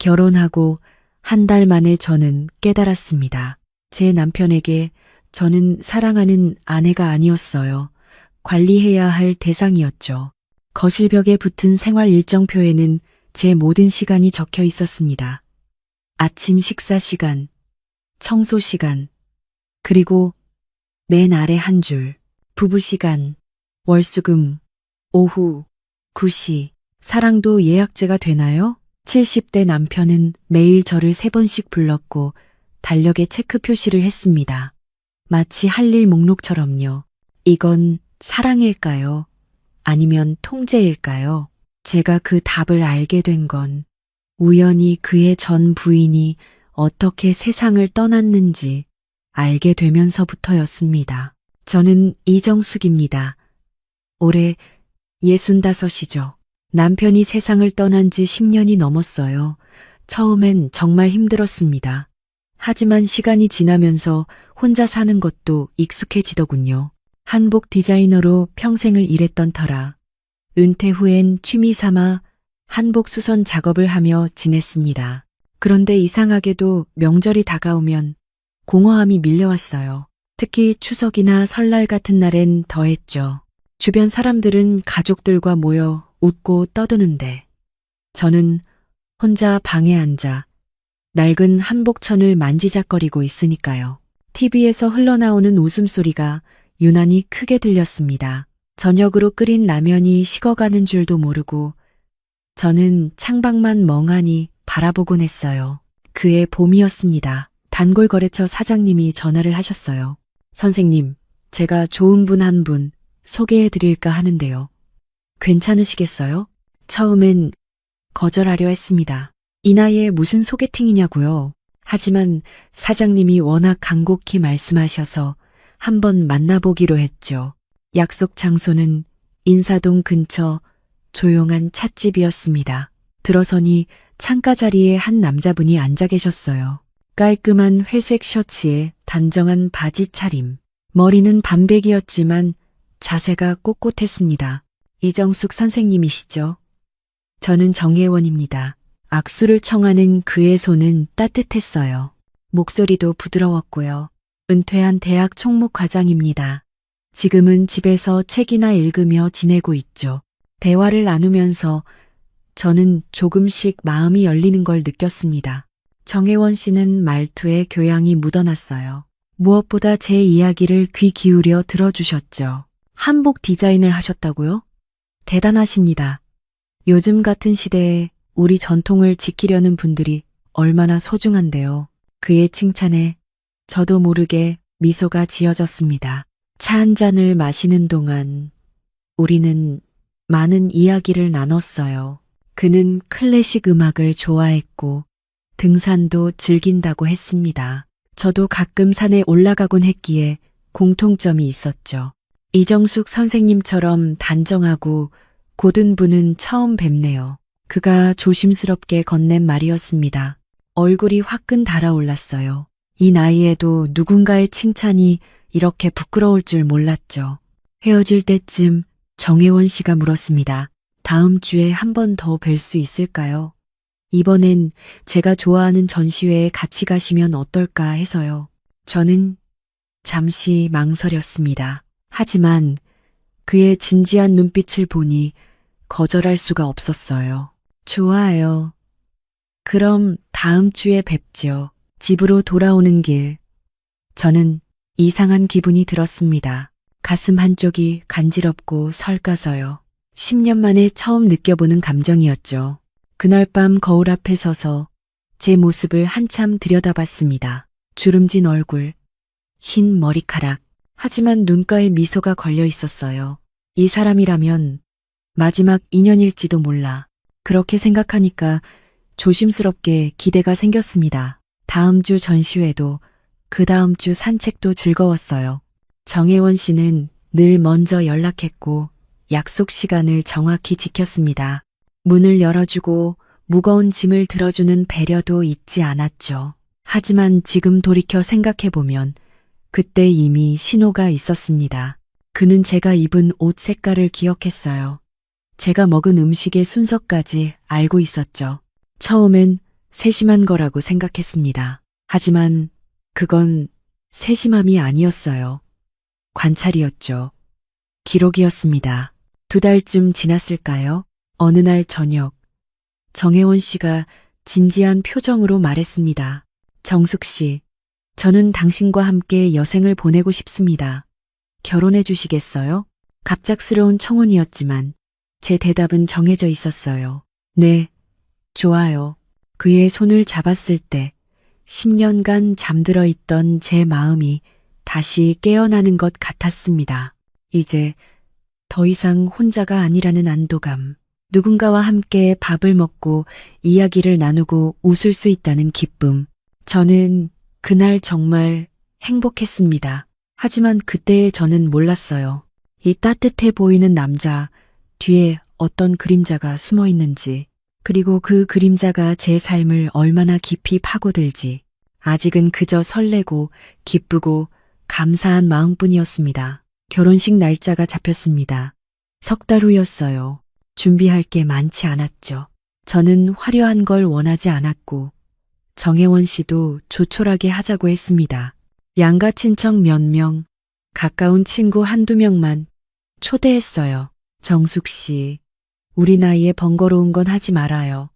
결혼하고 한 달 만에 저는 깨달았습니다. 제 남편에게 저는 사랑하는 아내가 아니었어요. 관리해야 할 대상이었죠. 거실벽에 붙은 생활 일정표에는 제 모든 시간이 적혀 있었습니다. 아침 식사 시간, 청소 시간, 그리고 맨 아래 한 줄, 부부 시간, 월수금, 오후 9시, 사랑도 예약제가 되나요? 70대 남편은 매일 저를 3번씩 불렀고 달력에 체크 표시를 했습니다. 마치 할 일 목록처럼요. 이건 사랑일까요? 아니면 통제일까요? 제가 그 답을 알게 된 건 우연히 그의 전 부인이 어떻게 세상을 떠났는지 알게 되면서부터였습니다. 저는 이정숙입니다. 올해 65이죠. 남편이 세상을 떠난 지 10년이 넘었어요. 처음엔 정말 힘들었습니다. 하지만 시간이 지나면서 혼자 사는 것도 익숙해지더군요. 한복 디자이너로 평생을 일했던 터라 은퇴 후엔 취미 삼아 한복 수선 작업을 하며 지냈습니다. 그런데 이상하게도 명절이 다가오면 공허함이 밀려왔어요. 특히 추석이나 설날 같은 날엔 더했죠. 주변 사람들은 가족들과 모여 웃고 떠드는데 저는 혼자 방에 앉아 낡은 한복천을 만지작거리고 있으니까요. TV에서 흘러나오는 웃음소리가 유난히 크게 들렸습니다. 저녁으로 끓인 라면이 식어가는 줄도 모르고 저는 창밖만 멍하니 바라보곤 했어요. 그해 봄이었습니다. 단골거래처 사장님이 전화를 하셨어요. 선생님, 제가 좋은 분 한 분 소개해 드릴까 하는데요. 괜찮으시겠어요? 처음엔 거절하려 했습니다. 이 나이에 무슨 소개팅이냐고요. 하지만 사장님이 워낙 간곡히 말씀하셔서 한번 만나보기로 했죠. 약속 장소는 인사동 근처 조용한 찻집이었습니다. 들어서니 창가 자리에 한 남자분이 앉아 계셨어요. 깔끔한 회색 셔츠에 단정한 바지 차림. 머리는 반백이었지만 자세가 꼿꼿했습니다. 이정숙 선생님이시죠? 저는 정혜원입니다. 악수를 청하는 그의 손은 따뜻했어요. 목소리도 부드러웠고요. 은퇴한 대학 총무과장입니다. 지금은 집에서 책이나 읽으며 지내고 있죠. 대화를 나누면서 저는 조금씩 마음이 열리는 걸 느꼈습니다. 정혜원 씨는 말투에 교양이 묻어났어요. 무엇보다 제 이야기를 귀 기울여 들어주셨죠. 한복 디자인을 하셨다고요? 대단하십니다. 요즘 같은 시대에 우리 전통을 지키려는 분들이 얼마나 소중한데요. 그의 칭찬에 저도 모르게 미소가 지어졌습니다. 차 한 잔을 마시는 동안 우리는 많은 이야기를 나눴어요. 그는 클래식 음악을 좋아했고 등산도 즐긴다고 했습니다. 저도 가끔 산에 올라가곤 했기에 공통점이 있었죠. 이정숙 선생님처럼 단정하고 고든 분은 처음 뵙네요. 그가 조심스럽게 건넨 말이었습니다. 얼굴이 화끈 달아올랐어요. 이 나이에도 누군가의 칭찬이 이렇게 부끄러울 줄 몰랐죠. 헤어질 때쯤 정혜원 씨가 물었습니다. 다음 주에 한 번 더 뵐 수 있을까요? 이번엔 제가 좋아하는 전시회에 같이 가시면 어떨까 해서요. 저는 잠시 망설였습니다. 하지만 그의 진지한 눈빛을 보니 거절할 수가 없었어요. 좋아요. 그럼 다음 주에 뵙죠. 집으로 돌아오는 길, 저는 이상한 기분이 들었습니다. 가슴 한쪽이 간지럽고 설까서요. 10년 만에 처음 느껴보는 감정이었죠. 그날 밤 거울 앞에 서서 제 모습을 한참 들여다봤습니다. 주름진 얼굴, 흰 머리카락, 하지만 눈가에 미소가 걸려 있었어요. 이 사람이라면 마지막 인연일지도 몰라. 그렇게 생각하니까 조심스럽게 기대가 생겼습니다. 다음 주 전시회도 그 다음 주 산책도 즐거웠어요. 정혜원 씨는 늘 먼저 연락했고 약속 시간을 정확히 지켰습니다. 문을 열어주고 무거운 짐을 들어주는 배려도 잊지 않았죠. 하지만 지금 돌이켜 생각해보면 그때 이미 신호가 있었습니다. 그는 제가 입은 옷 색깔을 기억했어요. 제가 먹은 음식의 순서까지 알고 있었죠. 처음엔 세심한 거라고 생각했습니다. 하지만 그건 세심함이 아니었어요. 관찰이었죠. 기록이었습니다. 2달쯤 지났을까요? 어느 날 저녁, 정혜원 씨가 진지한 표정으로 말했습니다. 정숙 씨, 저는 당신과 함께 여생을 보내고 싶습니다. 결혼해 주시겠어요? 갑작스러운 청혼이었지만 제 대답은 정해져 있었어요. 네, 좋아요. 그의 손을 잡았을 때 10년간 잠들어 있던 제 마음이 다시 깨어나는 것 같았습니다. 이제 더 이상 혼자가 아니라는 안도감, 누군가와 함께 밥을 먹고 이야기를 나누고 웃을 수 있다는 기쁨. 저는 그날 정말 행복했습니다. 하지만 그때의 저는 몰랐어요. 이 따뜻해 보이는 남자 뒤에 어떤 그림자가 숨어 있는지, 그리고 그 그림자가 제 삶을 얼마나 깊이 파고들지. 아직은 그저 설레고 기쁘고 감사한 마음뿐이었습니다. 결혼식 날짜가 잡혔습니다. 3달 후였어요. 준비할 게 많지 않았죠. 저는 화려한 걸 원하지 않았고 정혜원 씨도 조촐하게 하자고 했습니다. 양가 친척 몇 명, 가까운 친구 1~2명만 초대했어요. 정숙 씨, 우리 나이에 번거로운 건 하지 말아요.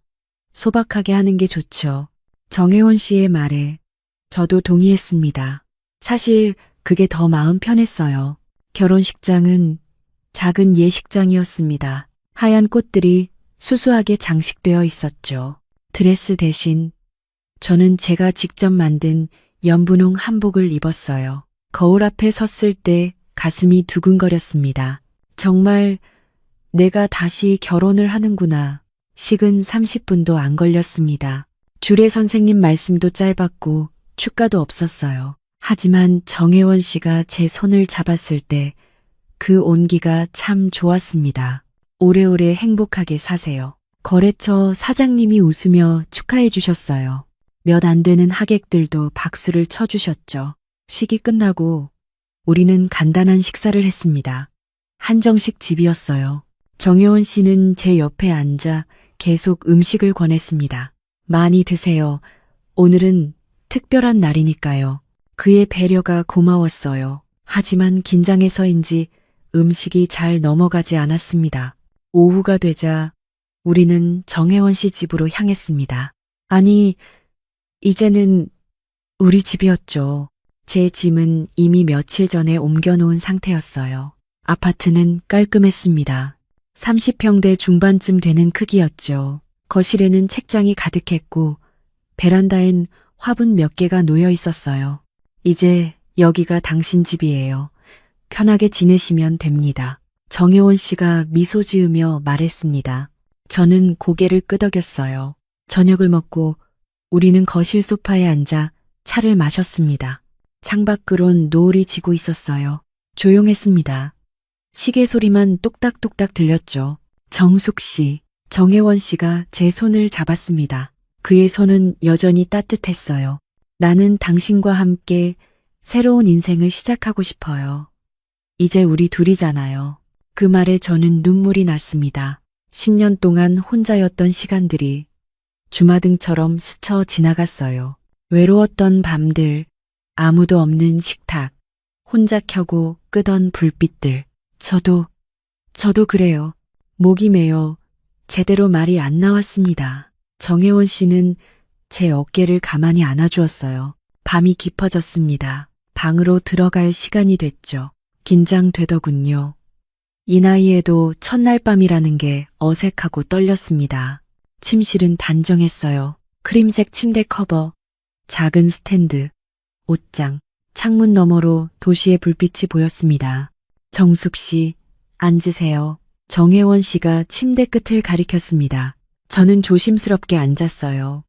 소박하게 하는 게 좋죠. 정혜원 씨의 말에 저도 동의했습니다. 사실 그게 더 마음 편했어요. 결혼식장은 작은 예식장이었습니다. 하얀 꽃들이 수수하게 장식되어 있었죠. 드레스 대신 저는 제가 직접 만든 연분홍 한복을 입었어요. 거울 앞에 섰을 때 가슴이 두근거렸습니다. 정말 내가 다시 결혼을 하는구나. 식은 30분도 안 걸렸습니다. 주례 선생님 말씀도 짧았고 축가도 없었어요. 하지만 정혜원 씨가 제 손을 잡았을 때 그 온기가 참 좋았습니다. 오래오래 행복하게 사세요. 거래처 사장님이 웃으며 축하해 주셨어요. 몇 안 되는 하객들도 박수를 쳐주셨죠. 식이 끝나고 우리는 간단한 식사를 했습니다. 한정식 집이었어요. 정혜원 씨는 제 옆에 앉아 계속 음식을 권했습니다. 많이 드세요. 오늘은 특별한 날이니까요. 그의 배려가 고마웠어요. 하지만 긴장해서인지 음식이 잘 넘어가지 않았습니다. 오후가 되자 우리는 정혜원 씨 집으로 향했습니다. 아니, 이제는 우리 집이었죠. 제 짐은 이미 며칠 전에 옮겨놓은 상태였어요. 아파트는 깔끔했습니다. 30평대 중반쯤 되는 크기였죠. 거실에는 책장이 가득했고 베란다엔 화분 몇 개가 놓여 있었어요. 이제 여기가 당신 집이에요. 편하게 지내시면 됩니다. 정혜원 씨가 미소 지으며 말했습니다. 저는 고개를 끄덕였어요. 저녁을 먹고 우리는 거실 소파에 앉아 차를 마셨습니다. 창밖으론 노을이 지고 있었어요. 조용했습니다. 시계 소리만 똑딱똑딱 들렸죠. 정숙 씨, 정혜원 씨가 제 손을 잡았습니다. 그의 손은 여전히 따뜻했어요. 나는 당신과 함께 새로운 인생을 시작하고 싶어요. 이제 우리 둘이잖아요. 그 말에 저는 눈물이 났습니다. 10년 동안 혼자였던 시간들이 주마등처럼 스쳐 지나갔어요. 외로웠던 밤들, 아무도 없는 식탁, 혼자 켜고 끄던 불빛들. 저도 그래요. 목이 메어 제대로 말이 안 나왔습니다. 정혜원 씨는 제 어깨를 가만히 안아주었어요. 밤이 깊어졌습니다. 방으로 들어갈 시간이 됐죠. 긴장되더군요. 이 나이에도 첫날 밤이라는 게 어색하고 떨렸습니다. 침실은 단정했어요. 크림색 침대 커버, 작은 스탠드, 옷장, 창문 너머로 도시의 불빛이 보였습니다. 정숙 씨, 앉으세요. 정혜원 씨가 침대 끝을 가리켰습니다. 저는 조심스럽게 앉았어요.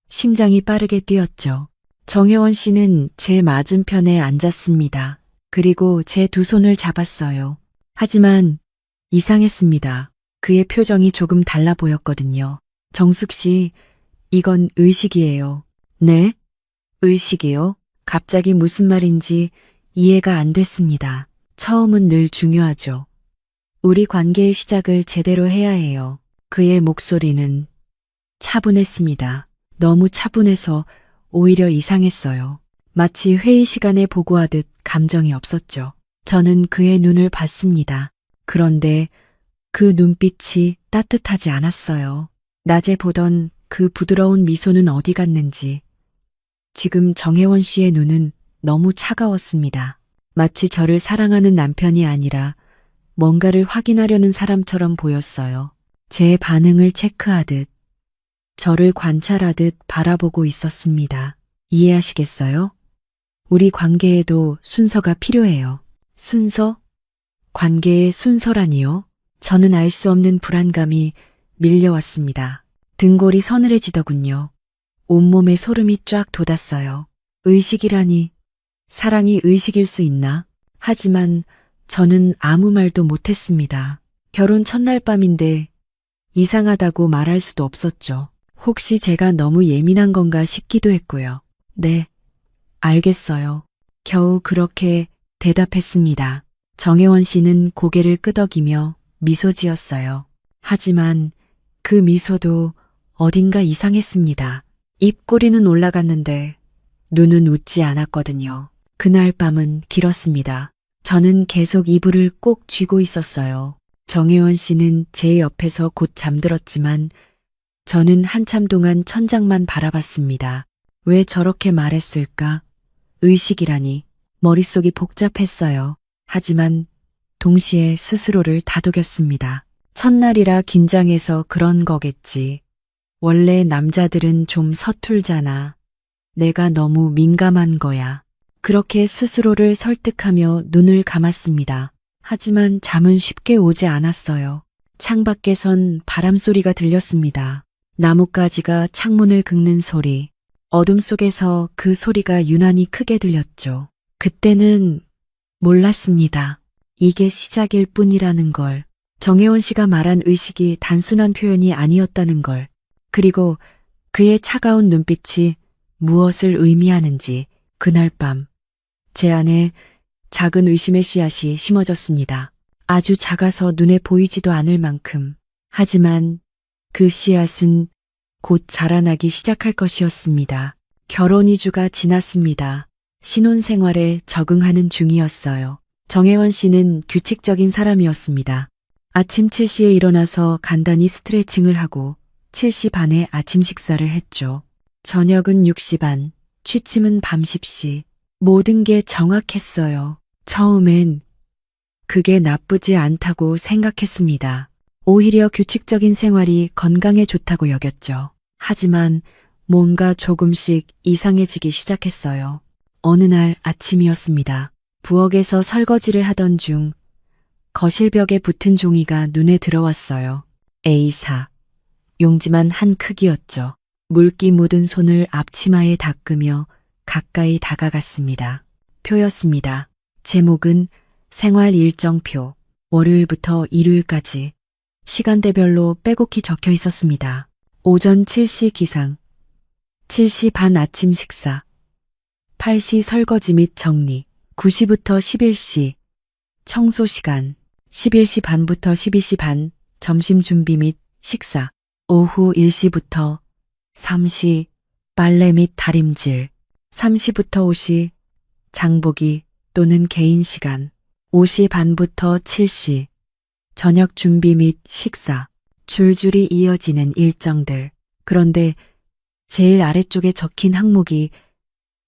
심장이 빠르게 뛰었죠. 정혜원 씨는 제 맞은편에 앉았습니다. 그리고 제 두 손을 잡았어요. 하지만 이상했습니다. 그의 표정이 조금 달라 보였거든요. 정숙 씨, 이건 의식이에요. 네? 의식이요? 갑자기 무슨 말인지 이해가 안 됐습니다. 처음은 늘 중요하죠. 우리 관계의 시작을 제대로 해야 해요. 그의 목소리는 차분했습니다. 너무 차분해서 오히려 이상했어요. 마치 회의 시간에 보고하듯 감정이 없었죠. 저는 그의 눈을 봤습니다. 그런데 그 눈빛이 따뜻하지 않았어요. 낮에 보던 그 부드러운 미소는 어디 갔는지. 지금 정혜원 씨의 눈은 너무 차가웠습니다. 마치 저를 사랑하는 남편이 아니라 뭔가를 확인하려는 사람처럼 보였어요. 제 반응을 체크하듯, 저를 관찰하듯 바라보고 있었습니다. 이해하시겠어요? 우리 관계에도 순서가 필요해요. 순서? 관계의 순서라니요? 저는 알 수 없는 불안감이 밀려왔습니다. 등골이 서늘해지더군요. 온몸에 소름이 쫙 돋았어요. 의식이라니, 사랑이 의식일 수 있나? 하지만 저는 아무 말도 못했습니다. 결혼 첫날 밤인데 이상하다고 말할 수도 없었죠. 혹시 제가 너무 예민한 건가 싶기도 했고요. 네, 알겠어요. 겨우 그렇게 대답했습니다. 정혜원 씨는 고개를 끄덕이며 미소 지었어요. 하지만 그 미소도 어딘가 이상했습니다. 입꼬리는 올라갔는데 눈은 웃지 않았거든요. 그날 밤은 길었습니다. 저는 계속 이불을 꼭 쥐고 있었어요. 정혜원 씨는 제 옆에서 곧 잠들었지만 저는 한참 동안 천장만 바라봤습니다. 왜 저렇게 말했을까? 의식이라니. 머릿속이 복잡했어요. 하지만 동시에 스스로를 다독였습니다. 첫날이라 긴장해서 그런 거겠지. 원래 남자들은 좀 서툴잖아. 내가 너무 민감한 거야. 그렇게 스스로를 설득하며 눈을 감았습니다. 하지만 잠은 쉽게 오지 않았어요. 창밖에선 바람 소리가 들렸습니다. 나뭇가지가 창문을 긁는 소리. 어둠 속에서 그 소리가 유난히 크게 들렸죠. 그때는 몰랐습니다. 이게 시작일 뿐이라는 걸. 정혜원 씨가 말한 의식이 단순한 표현이 아니었다는 걸. 그리고 그의 차가운 눈빛이 무엇을 의미하는지. 그날 밤 제 안에 작은 의심의 씨앗이 심어졌습니다. 아주 작아서 눈에 보이지도 않을 만큼. 하지만 그 씨앗은 곧 자라나기 시작할 것이었습니다. 결혼 2주가 지났습니다. 신혼생활에 적응하는 중이었어요. 정혜원 씨는 규칙적인 사람이었습니다. 아침 7시에 일어나서 간단히 스트레칭을 하고 7시 반에 아침 식사를 했죠. 저녁은 6시 반, 취침은 밤 10시. 모든 게 정확했어요. 처음엔 그게 나쁘지 않다고 생각했습니다. 오히려 규칙적인 생활이 건강에 좋다고 여겼죠. 하지만 뭔가 조금씩 이상해지기 시작했어요. 어느 날 아침이었습니다. 부엌에서 설거지를 하던 중 거실벽에 붙은 종이가 눈에 들어왔어요. A사. 용지만 한 크기였죠. 물기 묻은 손을 앞치마에 닦으며 가까이 다가갔습니다. 표였습니다. 제목은 생활 일정표. 월요일부터 일요일까지. 시간대별로 빼곡히 적혀 있었습니다. 오전 7시 기상, 7시 반 아침 식사, 8시 설거지 및 정리, 9시부터 11시 청소 시간, 11시 반부터 12시 반 점심 준비 및 식사, 오후 1시부터 3시 빨래 및 다림질, 3시부터 5시 장보기 또는 개인 시간, 5시 반부터 7시 저녁 준비 및 식사, 줄줄이 이어지는 일정들. 그런데 제일 아래쪽에 적힌 항목이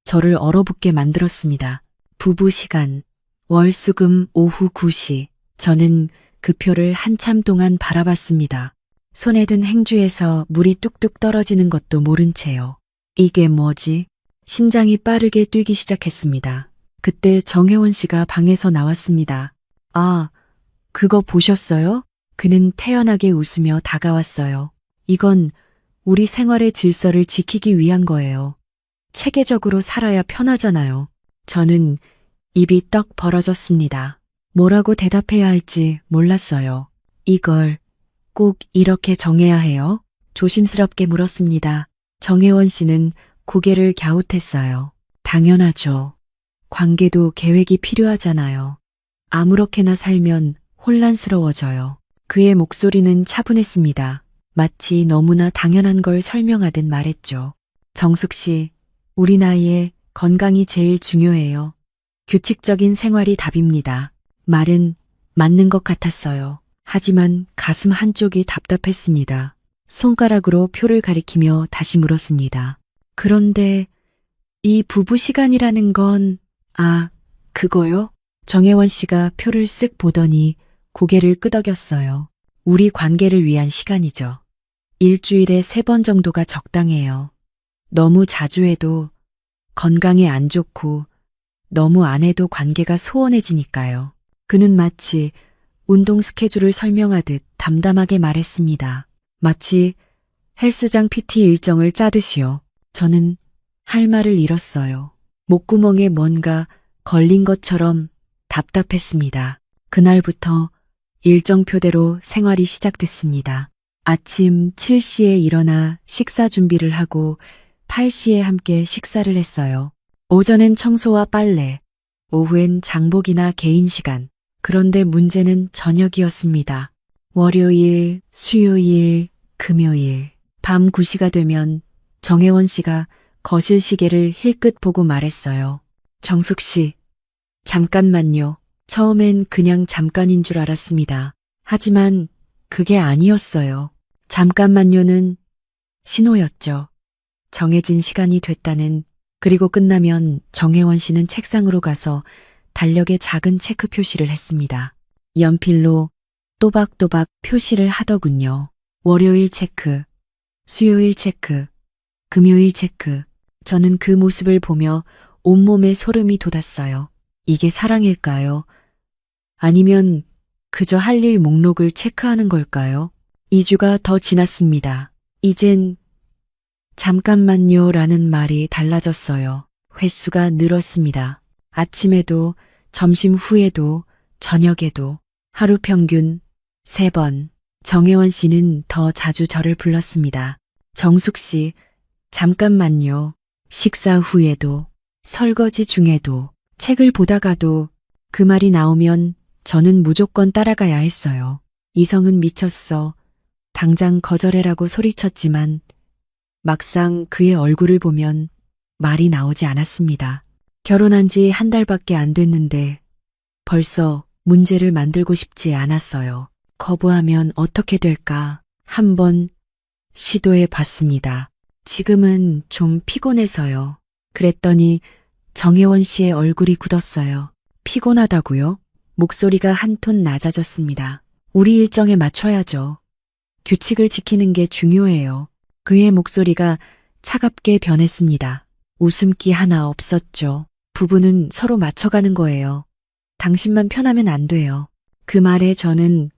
저를 얼어붙게 만들었습니다. 부부 시간, 월수금 오후 9시. 저는 그 표를 한참 동안 바라봤습니다. 손에 든 행주에서 물이 뚝뚝 떨어지는 것도 모른 채요. 이게 뭐지? 심장이 빠르게 뛰기 시작했습니다. 그때 정혜원 씨가 방에서 나왔습니다. 아, 그거 보셨어요? 그는 태연하게 웃으며 다가왔어요. 이건 우리 생활의 질서를 지키기 위한 거예요. 체계적으로 살아야 편하잖아요. 저는 입이 떡 벌어졌습니다. 뭐라고 대답해야 할지 몰랐어요. 이걸 꼭 이렇게 정해야 해요? 조심스럽게 물었습니다. 정혜원 씨는 고개를 갸웃했어요. 당연하죠. 관계도 계획이 필요하잖아요. 아무렇게나 살면 혼란스러워져요. 그의 목소리는 차분했습니다. 마치 너무나 당연한 걸 설명하듯 말했죠. 정숙 씨, 우리 나이에 건강이 제일 중요해요. 규칙적인 생활이 답입니다. 말은 맞는 것 같았어요. 하지만 가슴 한쪽이 답답했습니다. 손가락으로 표를 가리키며 다시 물었습니다. 그런데 이 부부 시간이라는 건, 그거요? 정혜원 씨가 표를 쓱 보더니 고개를 끄덕였어요. 우리 관계를 위한 시간이죠. 일주일에 3번 정도가 적당해요. 너무 자주 해도 건강에 안 좋고 너무 안 해도 관계가 소원해지니까요. 그는 마치 운동 스케줄을 설명하듯 담담하게 말했습니다. 마치 헬스장 PT 일정을 짜듯이요. 저는 할 말을 잃었어요. 목구멍에 뭔가 걸린 것처럼 답답했습니다. 그날부터 일정표대로 생활이 시작됐습니다. 아침 7시에 일어나 식사 준비를 하고 8시에 함께 식사를 했어요. 오전엔 청소와 빨래, 오후엔 장복이나 개인 시간. 그런데 문제는 저녁이었습니다. 월요일, 수요일, 금요일. 밤 9시가 되면 정혜원 씨가 거실 시계를 힐끗 보고 말했어요. 정숙 씨, 잠깐만요. 처음엔 그냥 잠깐인 줄 알았습니다. 하지만 그게 아니었어요. 잠깐만요는 신호였죠. 정해진 시간이 됐다는. 그리고 끝나면 정혜원 씨는 책상으로 가서 달력에 작은 체크 표시를 했습니다. 연필로 또박또박 표시를 하더군요. 월요일 체크, 수요일 체크, 금요일 체크. 저는 그 모습을 보며 온몸에 소름이 돋았어요. 이게 사랑일까요? 아니면 그저 할 일 목록을 체크하는 걸까요? 2주가 더 지났습니다. 이젠 잠깐만요 라는 말이 달라졌어요. 횟수가 늘었습니다. 아침에도, 점심 후에도, 저녁에도, 하루 평균 3번. 정혜원 씨는 더 자주 저를 불렀습니다. 정숙 씨, 잠깐만요. 식사 후에도, 설거지 중에도, 책을 보다가도 그 말이 나오면 저는 무조건 따라가야 했어요. 이성은 미쳤어. 당장 거절해라고 소리쳤지만 막상 그의 얼굴을 보면 말이 나오지 않았습니다. 결혼한 지 1달밖에 안 됐는데 벌써 문제를 만들고 싶지 않았어요. 거부하면 어떻게 될까? 한번 시도해 봤습니다. 지금은 좀 피곤해서요. 그랬더니 정혜원 씨의 얼굴이 굳었어요. 피곤하다고요? 목소리가 한 톤 낮아졌습니다. 우리 일정에 맞춰야죠. 규칙을 지키는 게 중요해요. 그의 목소리가 차갑게 변했습니다. 웃음기 하나 없었죠. 부부는 서로 맞춰가는 거예요. 당신만 편하면 안 돼요. 그 말에 저는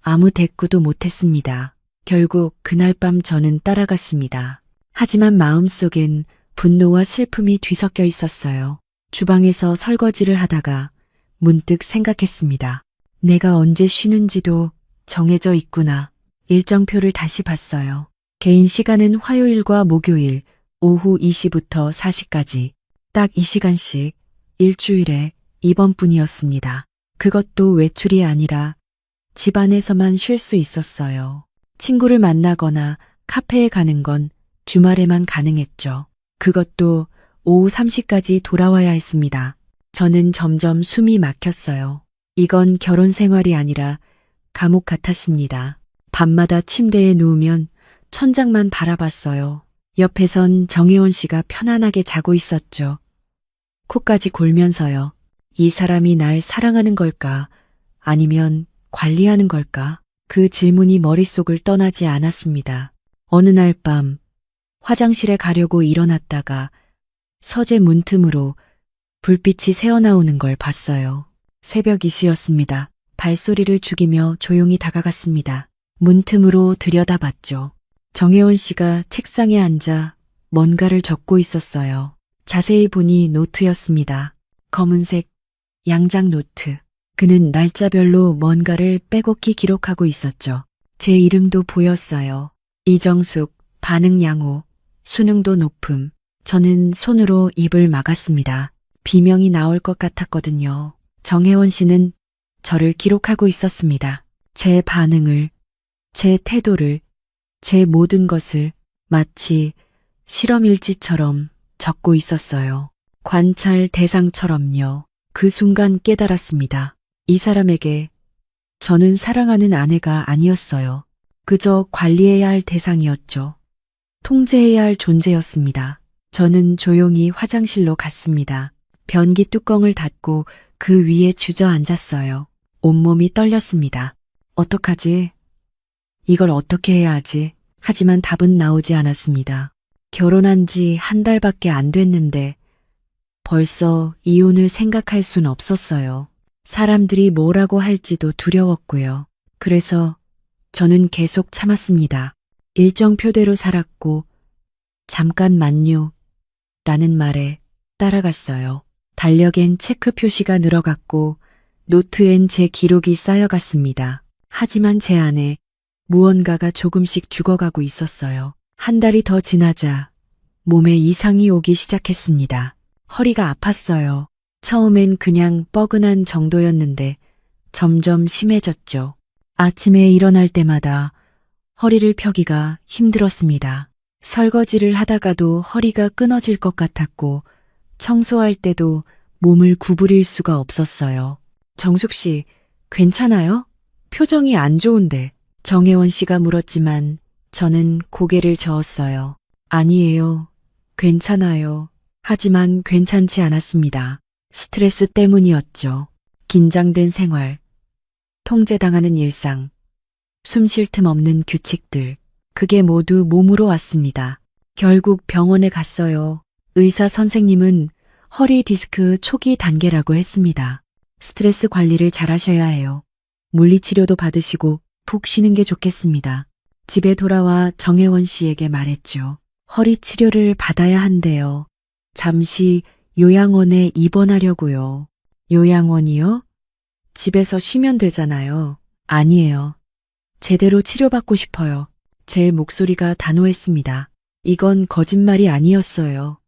아무 대꾸도 못했습니다. 결국 그날 밤 저는 따라갔습니다. 하지만 마음속엔 분노와 슬픔이 뒤섞여 있었어요. 주방에서 설거지를 하다가 문득 생각했습니다. 내가 언제 쉬는지도 정해져 있구나. 일정표를 다시 봤어요. 개인 시간은 화요일과 목요일 오후 2시부터 4시까지 딱 2시간씩 일주일에 2번뿐이었습니다. 그것도 외출이 아니라 집 안에서만 쉴 수 있었어요. 친구를 만나거나 카페에 가는 건 주말에만 가능했죠. 그것도 오후 3시까지 돌아와야 했습니다. 저는 점점 숨이 막혔어요. 이건 결혼 생활이 아니라 감옥 같았습니다. 밤마다 침대에 누우면 천장만 바라봤어요. 옆에선 정혜원 씨가 편안하게 자고 있었죠. 코까지 골면서요. 이 사람이 날 사랑하는 걸까? 아니면 관리하는 걸까? 그 질문이 머릿속을 떠나지 않았습니다. 어느 날 밤 화장실에 가려고 일어났다가 서재 문틈으로 불빛이 새어나오는 걸 봤어요. 새벽 2시였습니다. 발소리를 죽이며 조용히 다가갔습니다. 문틈으로 들여다봤죠. 정혜원 씨가 책상에 앉아 뭔가를 적고 있었어요. 자세히 보니 노트였습니다. 검은색 양장 노트. 그는 날짜별로 뭔가를 빼곡히 기록하고 있었죠. 제 이름도 보였어요. 이정숙, 반응 양호, 수능도 높음. 저는 손으로 입을 막았습니다. 비명이 나올 것 같았거든요. 정혜원 씨는 저를 기록하고 있었습니다. 제 반응을, 제 태도를, 제 모든 것을 마치 실험일지처럼 적고 있었어요. 관찰 대상처럼요. 그 순간 깨달았습니다. 이 사람에게 저는 사랑하는 아내가 아니었어요. 그저 관리해야 할 대상이었죠. 통제해야 할 존재였습니다. 저는 조용히 화장실로 갔습니다. 변기 뚜껑을 닫고 그 위에 주저앉았어요. 온몸이 떨렸습니다. 어떡하지? 이걸 어떻게 해야 하지? 하지만 답은 나오지 않았습니다. 결혼한 지 한 달밖에 안 됐는데 벌써 이혼을 생각할 순 없었어요. 사람들이 뭐라고 할지도 두려웠고요. 그래서 저는 계속 참았습니다. 일정표대로 살았고 잠깐만요 라는 말에 따라갔어요. 달력엔 체크 표시가 늘어갔고 노트엔 제 기록이 쌓여갔습니다. 하지만 제 안에 무언가가 조금씩 죽어가고 있었어요. 한 달이 더 지나자 몸에 이상이 오기 시작했습니다. 허리가 아팠어요. 처음엔 그냥 뻐근한 정도였는데 점점 심해졌죠. 아침에 일어날 때마다 허리를 펴기가 힘들었습니다. 설거지를 하다가도 허리가 끊어질 것 같았고 청소할 때도 몸을 구부릴 수가 없었어요. 정숙 씨, 괜찮아요? 표정이 안 좋은데. 정혜원 씨가 물었지만 저는 고개를 저었어요. 아니에요. 괜찮아요. 하지만 괜찮지 않았습니다. 스트레스 때문이었죠. 긴장된 생활, 통제당하는 일상, 숨 쉴 틈 없는 규칙들. 그게 모두 몸으로 왔습니다. 결국 병원에 갔어요. 의사 선생님은 허리 디스크 초기 단계라고 했습니다. 스트레스 관리를 잘 하셔야 해요. 물리치료도 받으시고 푹 쉬는 게 좋겠습니다. 집에 돌아와 정혜원 씨에게 말했죠. 허리 치료를 받아야 한대요. 잠시 요양원에 입원하려고요. 요양원이요? 집에서 쉬면 되잖아요. 아니에요. 제대로 치료받고 싶어요. 제 목소리가 단호했습니다. 이건 거짓말이 아니었어요.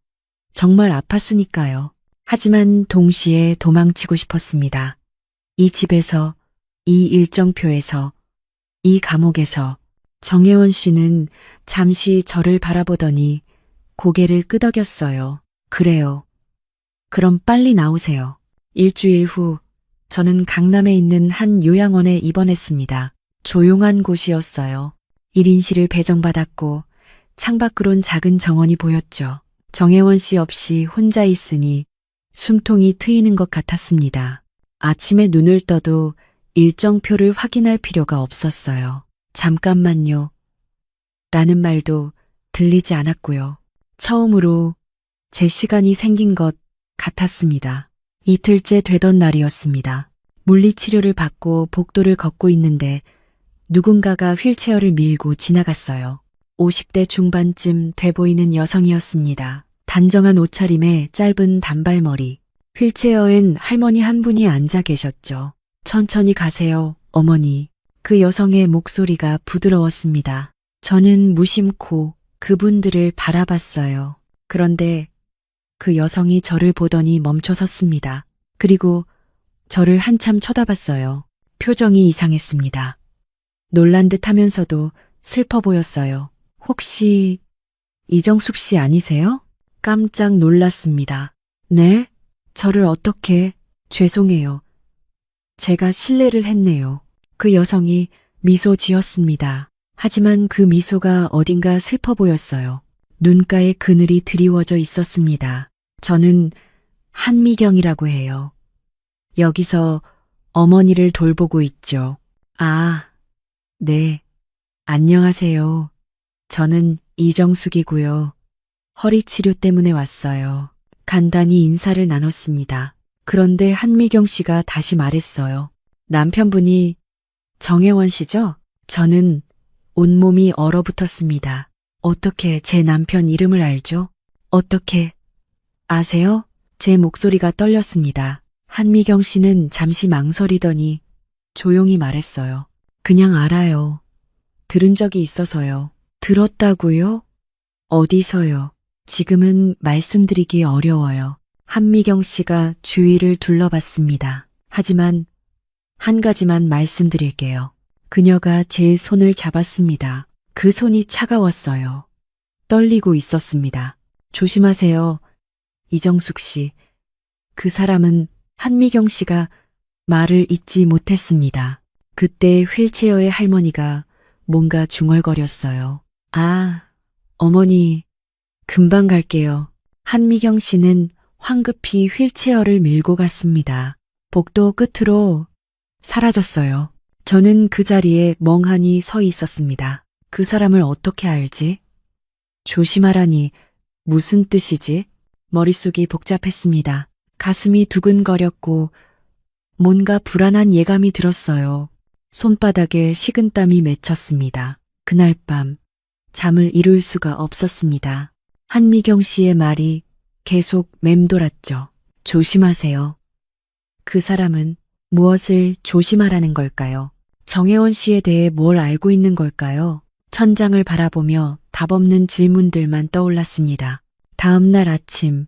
정말 아팠으니까요. 하지만 동시에 도망치고 싶었습니다. 이 집에서, 이 일정표에서, 이 감옥에서. 정혜원 씨는 잠시 저를 바라보더니 고개를 끄덕였어요. 그래요. 그럼 빨리 나오세요. 일주일 후 저는 강남에 있는 한 요양원에 입원했습니다. 조용한 곳이었어요. 1인실을 배정받았고 창밖으론 작은 정원이 보였죠. 정혜원 씨 없이 혼자 있으니 숨통이 트이는 것 같았습니다. 아침에 눈을 떠도 일정표를 확인할 필요가 없었어요. 잠깐만요. 라는 말도 들리지 않았고요. 처음으로 제 시간이 생긴 것 같았습니다. 이틀째 되던 날이었습니다. 물리치료를 받고 복도를 걷고 있는데 누군가가 휠체어를 밀고 지나갔어요. 50대 중반쯤 돼 보이는 여성이었습니다. 단정한 옷차림에 짧은 단발머리. 휠체어엔 할머니 한 분이 앉아 계셨죠. 천천히 가세요, 어머니. 그 여성의 목소리가 부드러웠습니다. 저는 무심코 그분들을 바라봤어요. 그런데 그 여성이 저를 보더니 멈춰 섰습니다. 그리고 저를 한참 쳐다봤어요. 표정이 이상했습니다. 놀란 듯 하면서도 슬퍼 보였어요. 혹시 이정숙 씨 아니세요? 깜짝 놀랐습니다. 네? 저를 어떻게? 죄송해요. 제가 실례를 했네요. 그 여성이 미소 지었습니다. 하지만 그 미소가 어딘가 슬퍼 보였어요. 눈가에 그늘이 드리워져 있었습니다. 저는 한미경이라고 해요. 여기서 어머니를 돌보고 있죠. 아, 네. 안녕하세요. 저는 이정숙이고요. 허리 치료 때문에 왔어요. 간단히 인사를 나눴습니다. 그런데 한미경 씨가 다시 말했어요. 남편분이 정혜원 씨죠? 저는 온몸이 얼어붙었습니다. 어떻게 제 남편 이름을 알죠? 어떻게 아세요? 제 목소리가 떨렸습니다. 한미경 씨는 잠시 망설이더니 조용히 말했어요. 그냥 알아요. 들은 적이 있어서요. 들었다고요? 어디서요? 지금은 말씀드리기 어려워요. 한미경 씨가 주위를 둘러봤습니다. 하지만 한 가지만 말씀드릴게요. 그녀가 제 손을 잡았습니다. 그 손이 차가웠어요. 떨리고 있었습니다. 조심하세요. 이정숙 씨. 그 사람은 한미경 씨가 말을 잇지 못했습니다. 그때 휠체어의 할머니가 뭔가 중얼거렸어요. 아, 어머니, 금방 갈게요. 한미경 씨는 황급히 휠체어를 밀고 갔습니다. 복도 끝으로 사라졌어요. 저는 그 자리에 멍하니 서 있었습니다. 그 사람을 어떻게 알지? 조심하라니 무슨 뜻이지? 머릿속이 복잡했습니다. 가슴이 두근거렸고 뭔가 불안한 예감이 들었어요. 손바닥에 식은땀이 맺혔습니다. 그날 밤 잠을 이룰 수가 없었습니다. 한미경 씨의 말이 계속 맴돌았죠. 조심하세요. 그 사람은 무엇을 조심하라는 걸까요? 정혜원 씨에 대해 뭘 알고 있는 걸까요? 천장을 바라보며 답없는 질문들만 떠올랐습니다. 다음 날 아침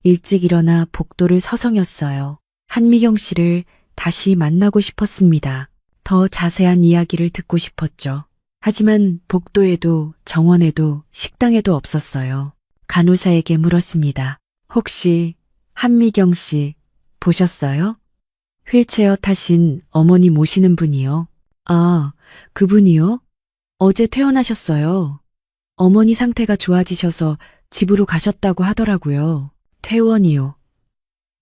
일찍 일어나 복도를 서성였어요. 한미경 씨를 다시 만나고 싶었습니다. 더 자세한 이야기를 듣고 싶었죠. 하지만 복도에도 정원에도 식당에도 없었어요. 간호사에게 물었습니다. 혹시 한미경 씨 보셨어요? 휠체어 타신 어머니 모시는 분이요. 아, 그분이요? 어제 퇴원하셨어요. 어머니 상태가 좋아지셔서 집으로 가셨다고 하더라고요. 퇴원이요.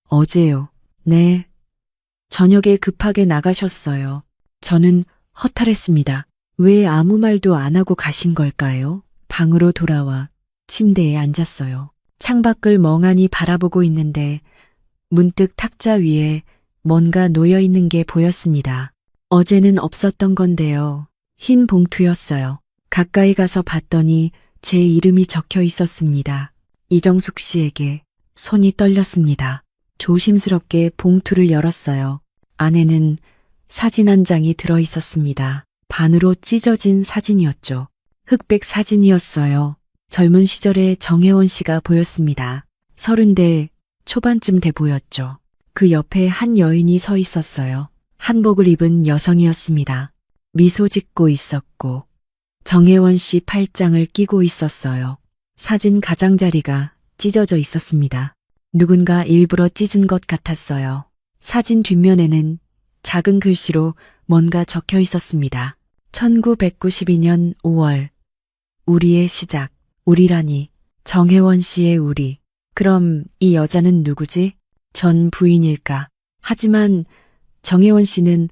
어제요. 네. 저녁에 급하게 나가셨어요. 저는 허탈했습니다. 왜 아무 말도 안 하고 가신 걸까요? 방으로 돌아와 침대에 앉았어요. 창밖을 멍하니 바라보고 있는데 문득 탁자 위에 뭔가 놓여 있는 게 보였습니다. 어제는 없었던 건데요. 흰 봉투였어요. 가까이 가서 봤더니 제 이름이 적혀 있었습니다. 이정숙 씨에게. 손이 떨렸습니다. 조심스럽게 봉투를 열었어요. 안에는 사진 한 장이 들어 있었습니다. 반으로 찢어진 사진이었죠. 흑백 사진이었어요. 젊은 시절의 정혜원 씨가 보였습니다. 30대 초반쯤 돼 보였죠. 그 옆에 한 여인이 서 있었어요. 한복을 입은 여성이었습니다. 미소 짓고 있었고 정혜원 씨 팔짱을 끼고 있었어요. 사진 가장자리가 찢어져 있었습니다. 누군가 일부러 찢은 것 같았어요. 사진 뒷면에는 작은 글씨로 뭔가 적혀 있었습니다. 1992년 5월 우리의 시작. 우리라니 정혜원 씨의 우리. 그럼 이 여자는 누구지? 전 부인일까? 하지만 정혜원 씨는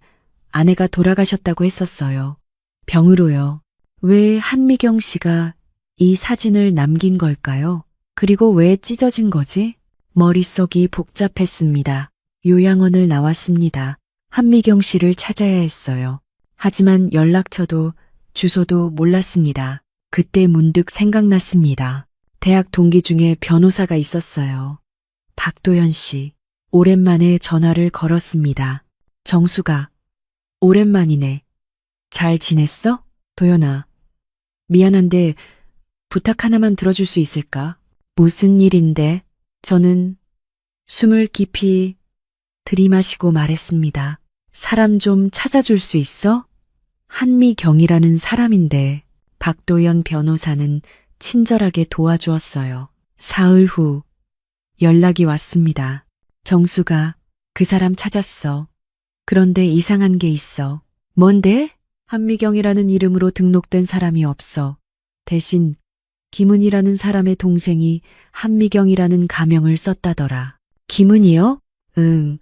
아내가 돌아가셨다고 했었어요. 병으로요. 왜 한미경 씨가 이 사진을 남긴 걸까요? 그리고 왜 찢어진 거지? 머릿속이 복잡했습니다. 요양원을 나왔습니다. 한미경 씨를 찾아야 했어요. 하지만 연락처도 주소도 몰랐습니다. 그때 문득 생각났습니다. 대학 동기 중에 변호사가 있었어요. 박도연 씨. 오랜만에 전화를 걸었습니다. 정수가. 오랜만이네. 잘 지냈어? 도연아. 미안한데 부탁 하나만 들어줄 수 있을까? 무슨 일인데? 저는 숨을 깊이 들이마시고 말했습니다. 사람 좀 찾아줄 수 있어? 한미경이라는 사람인데. 박도연 변호사는 친절하게 도와주었어요. 사흘 후 연락이 왔습니다. 정수가 그 사람 찾았어. 그런데 이상한 게 있어. 뭔데? 한미경이라는 이름으로 등록된 사람이 없어. 대신 김은이라는 사람의 동생이 한미경이라는 가명을 썼다더라. 김은이요? 응.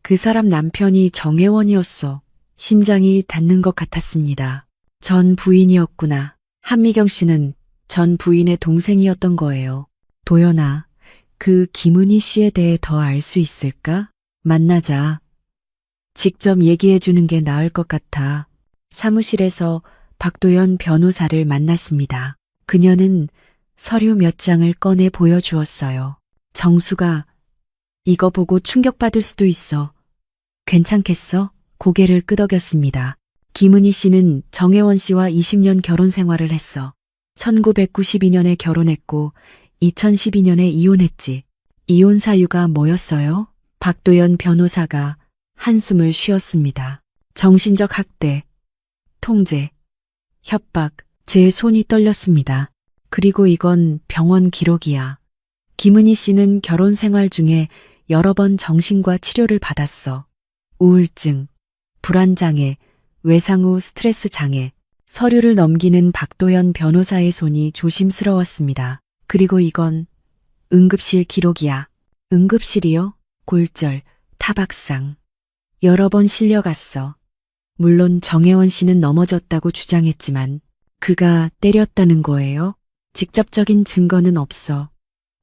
그 사람 남편이 정혜원이었어. 심장이 닿는 것 같았습니다. 전 부인이었구나. 한미경 씨는 전 부인의 동생이었던 거예요. 도연아, 그 김은희 씨에 대해 더 알 수 있을까? 만나자. 직접 얘기해 주는 게 나을 것 같아. 사무실에서 박도연 변호사를 만났습니다. 그녀는 서류 몇 장을 꺼내 보여주었어요. 정수가 이거 보고 충격받을 수도 있어. 괜찮겠어? 고개를 끄덕였습니다. 김은희 씨는 정혜원 씨와 20년 결혼 생활을 했어. 1992년에 결혼했고 2012년에 이혼했지. 이혼 사유가 뭐였어요? 박도연 변호사가 한숨을 쉬었습니다. 정신적 학대, 통제, 협박. 제 손이 떨렸습니다. 그리고 이건 병원 기록이야. 김은희 씨는 결혼 생활 중에 여러 번 정신과 치료를 받았어. 우울증, 불안장애, 외상 후 스트레스 장애. 서류를 넘기는 박도연 변호사의 손이 조심스러웠습니다. 그리고 이건 응급실 기록이야. 응급실이요? 골절, 타박상. 여러 번 실려갔어. 물론 정혜원 씨는 넘어졌다고 주장했지만 그가 때렸다는 거예요? 직접적인 증거는 없어.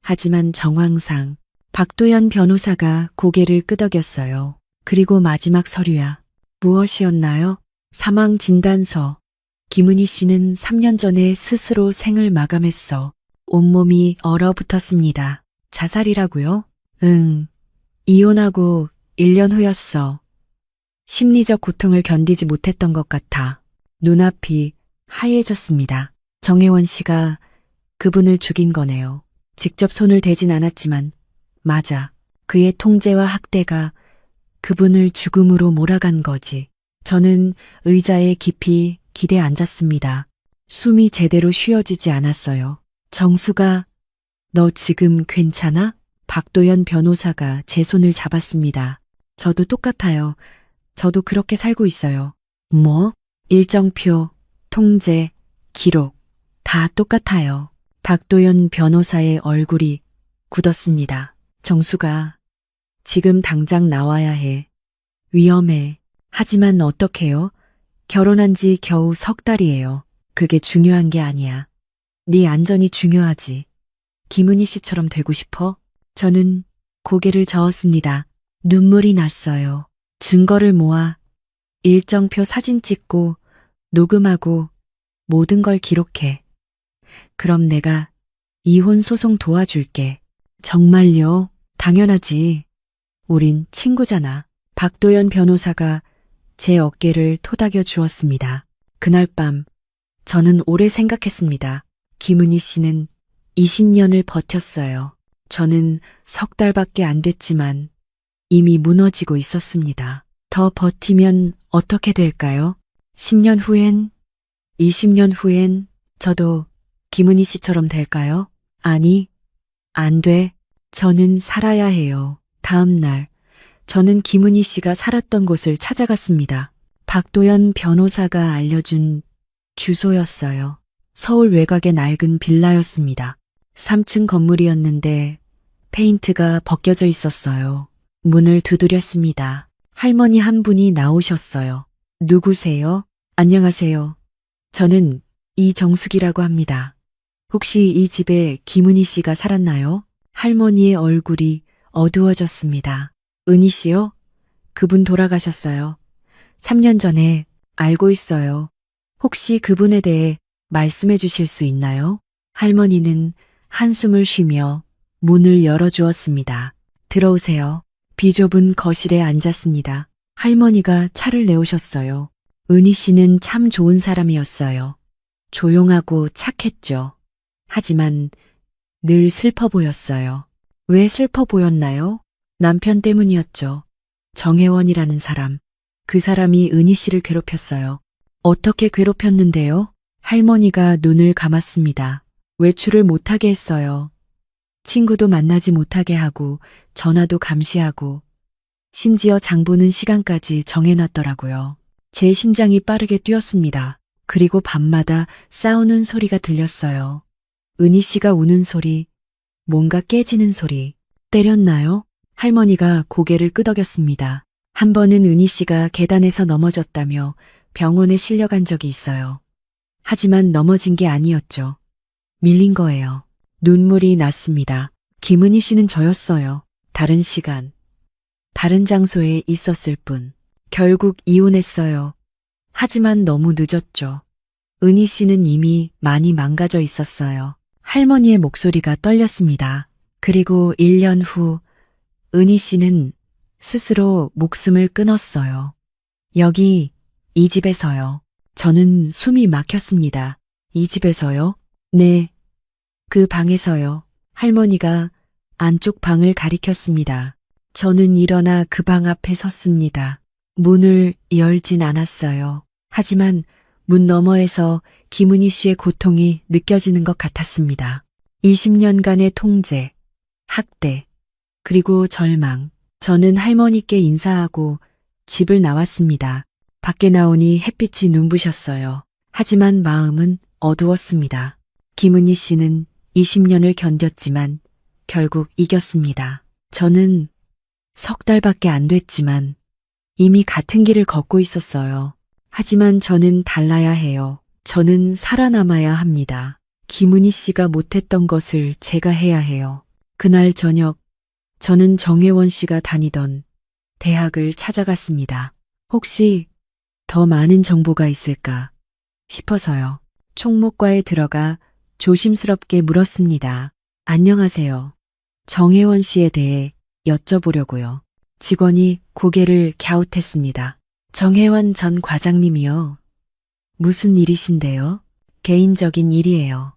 하지만 정황상 박도연 변호사가 고개를 끄덕였어요. 그리고 마지막 서류야. 무엇이었나요? 사망 진단서. 김은희 씨는 3년 전에 스스로 생을 마감했어. 온몸이 얼어붙었습니다. 자살이라고요? 응. 이혼하고 1년 후였어. 심리적 고통을 견디지 못했던 것 같아. 눈앞이 하얘졌습니다. 정혜원 씨가 그분을 죽인 거네요. 직접 손을 대진 않았지만, 맞아. 그의 통제와 학대가 그분을 죽음으로 몰아간 거지. 저는 의자에 깊이 기대 앉았습니다. 숨이 제대로 쉬어지지 않았어요. 정수가, 너 지금 괜찮아? 박도연 변호사가 제 손을 잡았습니다. 저도 똑같아요. 저도 그렇게 살고 있어요. 뭐? 일정표, 통제, 기록, 다 똑같아요. 박도연 변호사의 얼굴이 굳었습니다. 정수가, 지금 당장 나와야 해. 위험해. 하지만 어떡해요? 결혼한 지 겨우 석 달이에요. 그게 중요한 게 아니야. 네 안전이 중요하지. 김은희 씨처럼 되고 싶어? 저는 고개를 저었습니다. 눈물이 났어요. 증거를 모아 일정표 사진 찍고 녹음하고 모든 걸 기록해. 그럼 내가 이혼 소송 도와줄게. 정말요? 당연하지. 우린 친구잖아. 박도연 변호사가 제 어깨를 토닥여 주었습니다. 그날 밤 저는 오래 생각했습니다. 김은희 씨는 20년을 버텼어요. 저는 석 달밖에 안 됐지만 이미 무너지고 있었습니다. 더 버티면 어떻게 될까요? 10년 후엔, 20년 후엔 저도 김은희 씨처럼 될까요? 아니, 안 돼. 저는 살아야 해요. 다음 날, 저는 김은희 씨가 살았던 곳을 찾아갔습니다. 박도연 변호사가 알려준 주소였어요. 서울 외곽의 낡은 빌라였습니다. 3층 건물이었는데 페인트가 벗겨져 있었어요. 문을 두드렸습니다. 할머니 한 분이 나오셨어요. 누구세요? 안녕하세요. 저는 이정숙이라고 합니다. 혹시 이 집에 김은희 씨가 살았나요? 할머니의 얼굴이 어두워졌습니다. 은희 씨요? 그분 돌아가셨어요. 3년 전에. 알고 있어요. 혹시 그분에 대해 말씀해 주실 수 있나요? 할머니는 한숨을 쉬며 문을 열어주었습니다. 들어오세요. 비좁은 거실에 앉았습니다. 할머니가 차를 내오셨어요. 은희 씨는 참 좋은 사람이었어요. 조용하고 착했죠. 하지만 늘 슬퍼 보였어요. 왜 슬퍼 보였나요? 남편 때문이었죠. 정혜원이라는 사람. 그 사람이 은희 씨를 괴롭혔어요. 어떻게 괴롭혔는데요? 할머니가 눈을 감았습니다. 외출을 못하게 했어요. 친구도 만나지 못하게 하고 전화도 감시하고 심지어 장 보는 시간까지 정해놨더라고요. 제 심장이 빠르게 뛰었습니다. 그리고 밤마다 싸우는 소리가 들렸어요. 은희 씨가 우는 소리, 뭔가 깨지는 소리. 때렸나요? 할머니가 고개를 끄덕였습니다. 한 번은 은희 씨가 계단에서 넘어졌다며 병원에 실려간 적이 있어요. 하지만 넘어진 게 아니었죠. 밀린 거예요. 눈물이 났습니다. 김은희 씨는 저였어요. 다른 시간, 다른 장소에 있었을 뿐. 결국 이혼했어요. 하지만 너무 늦었죠. 은희 씨는 이미 많이 망가져 있었어요. 할머니의 목소리가 떨렸습니다. 그리고 1년 후 은희 씨는 스스로 목숨을 끊었어요. 여기, 이 집에서요. 저는 숨이 막혔습니다. 이 집에서요? 네. 그 방에서요. 할머니가 안쪽 방을 가리켰습니다. 저는 일어나 그 방 앞에 섰습니다. 문을 열진 않았어요. 하지만 문 너머에서 김은희 씨의 고통이 느껴지는 것 같았습니다. 20년간의 통제, 학대, 그리고 절망. 저는 할머니께 인사하고 집을 나왔습니다. 밖에 나오니 햇빛이 눈부셨어요. 하지만 마음은 어두웠습니다. 김은희 씨는 20년을 견뎠지만 결국 이겼습니다. 저는 석 달밖에 안 됐지만 이미 같은 길을 걷고 있었어요. 하지만 저는 달라야 해요. 저는 살아남아야 합니다. 김은희 씨가 못했던 것을 제가 해야 해요. 그날 저녁, 저는 정혜원 씨가 다니던 대학을 찾아갔습니다. 혹시 더 많은 정보가 있을까 싶어서요. 총무과에 들어가 조심스럽게 물었습니다. 안녕하세요. 정혜원 씨에 대해 여쭤보려고요. 직원이 고개를 갸웃했습니다. 정혜원 전 과장님이요. 무슨 일이신데요? 개인적인 일이에요.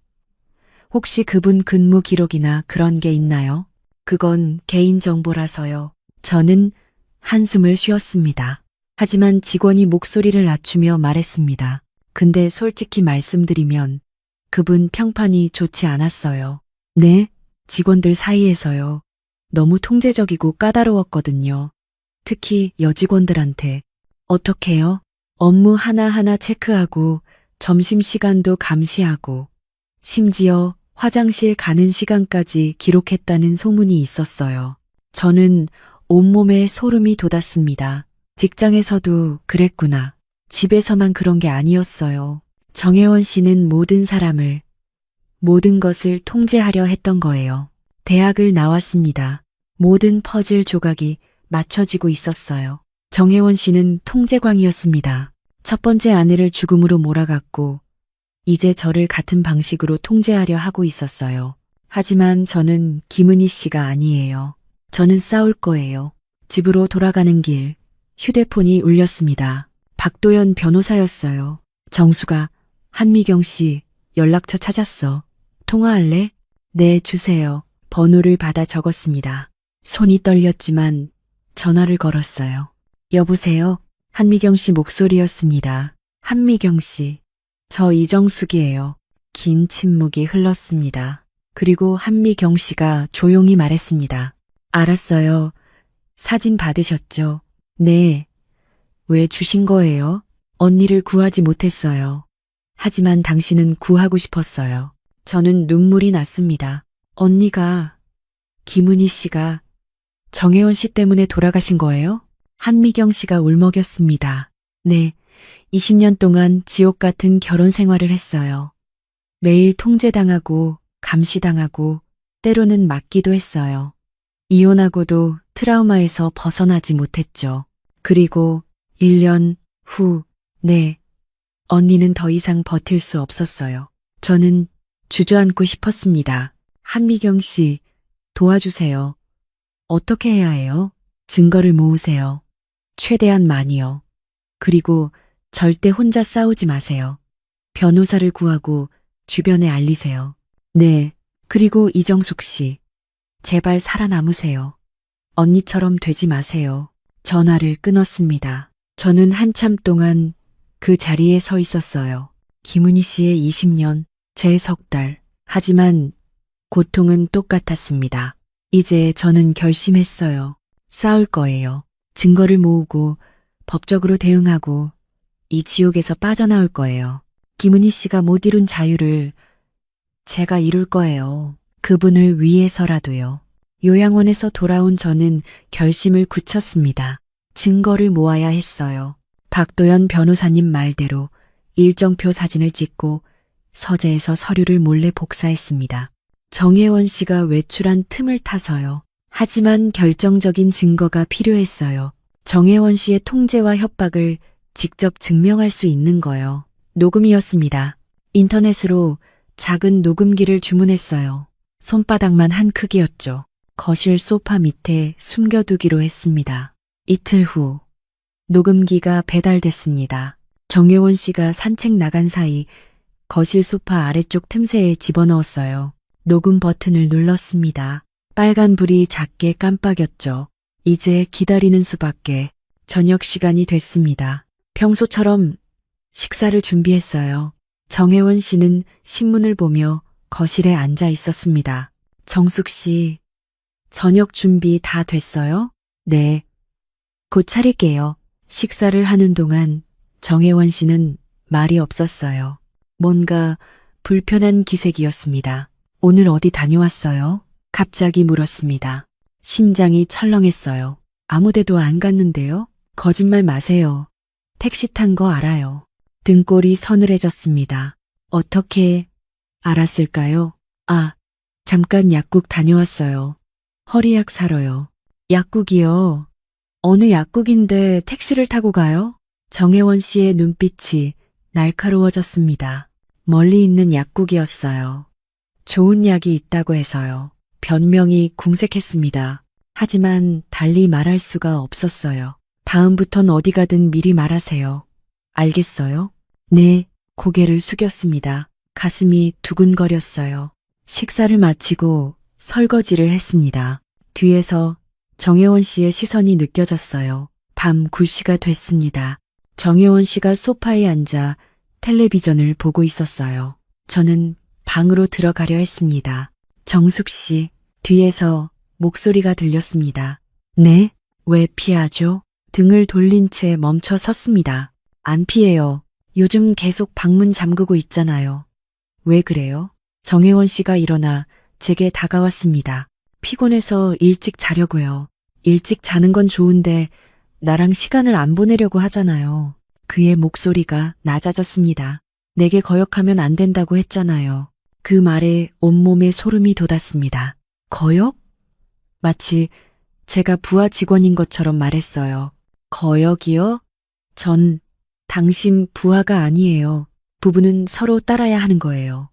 혹시 그분 근무 기록이나 그런 게 있나요? 그건 개인정보라서요. 저는 한숨을 쉬었습니다. 하지만 직원이 목소리를 낮추며 말했습니다. 근데 솔직히 말씀드리면 그분 평판이 좋지 않았어요. 네, 직원들 사이에서요. 너무 통제적이고 까다로웠거든요. 특히 여직원들한테. 어떻게요? 업무 하나하나 체크하고 점심시간도 감시하고 심지어 화장실 가는 시간까지 기록했다는 소문이 있었어요. 저는 온몸에 소름이 돋았습니다. 직장에서도 그랬구나. 집에서만 그런 게 아니었어요. 정혜원 씨는 모든 사람을, 모든 것을 통제하려 했던 거예요. 대학을 나왔습니다. 모든 퍼즐 조각이 맞춰지고 있었어요. 정혜원 씨는 통제광이었습니다. 첫 번째 아내를 죽음으로 몰아갔고 이제 저를 같은 방식으로 통제하려 하고 있었어요. 하지만 저는 김은희 씨가 아니에요. 저는 싸울 거예요. 집으로 돌아가는 길, 휴대폰이 울렸습니다. 박도연 변호사였어요. 정수가, 한미경 씨, 연락처 찾았어. 통화할래? 네, 주세요. 번호를 받아 적었습니다. 손이 떨렸지만 전화를 걸었어요. 여보세요? 한미경 씨 목소리였습니다. 한미경 씨, 저 이정숙이에요. 긴 침묵이 흘렀습니다. 그리고 한미경 씨가 조용히 말했습니다. 알았어요. 사진 받으셨죠? 네. 왜 주신 거예요? 언니를 구하지 못했어요. 하지만 당신은 구하고 싶었어요. 저는 눈물이 났습니다. 언니가, 김은희 씨가 정혜원 씨 때문에 돌아가신 거예요? 한미경 씨가 울먹였습니다. 네, 20년 동안 지옥 같은 결혼 생활을 했어요. 매일 통제당하고 감시당하고 때로는 맞기도 했어요. 이혼하고도 트라우마에서 벗어나지 못했죠. 그리고 1년 후, 네, 언니는 더 이상 버틸 수 없었어요. 저는 주저앉고 싶었습니다. 한미경 씨, 도와주세요. 어떻게 해야 해요? 증거를 모으세요. 최대한 많이요. 그리고 절대 혼자 싸우지 마세요. 변호사를 구하고 주변에 알리세요. 네, 그리고 이정숙 씨, 제발 살아남으세요. 언니처럼 되지 마세요. 전화를 끊었습니다. 저는 한참 동안 그 자리에 서 있었어요. 김은희 씨의 20년, 제 석 달. 하지만 고통은 똑같았습니다. 이제 저는 결심했어요. 싸울 거예요. 증거를 모으고 법적으로 대응하고 이 지옥에서 빠져나올 거예요. 김은희 씨가 못 이룬 자유를 제가 이룰 거예요. 그분을 위해서라도요. 요양원에서 돌아온 저는 결심을 굳혔습니다. 증거를 모아야 했어요. 박도연 변호사님 말대로 일정표 사진을 찍고 서재에서 서류를 몰래 복사했습니다. 정혜원 씨가 외출한 틈을 타서요. 하지만 결정적인 증거가 필요했어요. 정혜원 씨의 통제와 협박을 직접 증명할 수 있는 거요. 녹음이었습니다. 인터넷으로 작은 녹음기를 주문했어요. 손바닥만 한 크기였죠. 거실 소파 밑에 숨겨두기로 했습니다. 이틀 후 녹음기가 배달됐습니다. 정혜원 씨가 산책 나간 사이 거실 소파 아래쪽 틈새에 집어넣었어요. 녹음 버튼을 눌렀습니다. 빨간 불이 작게 깜빡였죠. 이제 기다리는 수밖에. 저녁 시간이 됐습니다. 평소처럼 식사를 준비했어요. 정혜원 씨는 신문을 보며 거실에 앉아 있었습니다. 정숙 씨, 저녁 준비 다 됐어요? 네, 곧 차릴게요. 식사를 하는 동안 정혜원 씨는 말이 없었어요. 뭔가 불편한 기색이었습니다. 오늘 어디 다녀왔어요? 갑자기 물었습니다. 심장이 철렁했어요. 아무데도 안 갔는데요? 거짓말 마세요. 택시 탄 거 알아요. 등골이 서늘해졌습니다. 어떻게 알았을까요? 아, 잠깐 약국 다녀왔어요. 허리약 사러요. 약국이요? 어느 약국인데 택시를 타고 가요? 정혜원 씨의 눈빛이 날카로워졌습니다. 멀리 있는 약국이었어요. 좋은 약이 있다고 해서요. 변명이 궁색했습니다. 하지만 달리 말할 수가 없었어요. 다음부턴 어디 가든 미리 말하세요. 알겠어요? 네, 고개를 숙였습니다. 가슴이 두근거렸어요. 식사를 마치고 설거지를 했습니다. 뒤에서 정혜원 씨의 시선이 느껴졌어요. 밤 9시가 됐습니다. 정혜원 씨가 소파에 앉아 텔레비전을 보고 있었어요. 저는 방으로 들어가려 했습니다. 정숙 씨, 뒤에서 목소리가 들렸습니다. 네? 왜 피하죠? 등을 돌린 채 멈춰 섰습니다. 안 피해요. 요즘 계속 방문 잠그고 있잖아요. 왜 그래요? 정혜원 씨가 일어나 제게 다가왔습니다. 피곤해서 일찍 자려고요. 일찍 자는 건 좋은데 나랑 시간을 안 보내려고 하잖아요. 그의 목소리가 낮아졌습니다. 내게 거역하면 안 된다고 했잖아요. 그 말에 온몸에 소름이 돋았습니다. 거역? 마치 제가 부하 직원인 것처럼 말했어요. 거역이요? 전 당신 부하가 아니에요. 부부는 서로 따라야 하는 거예요.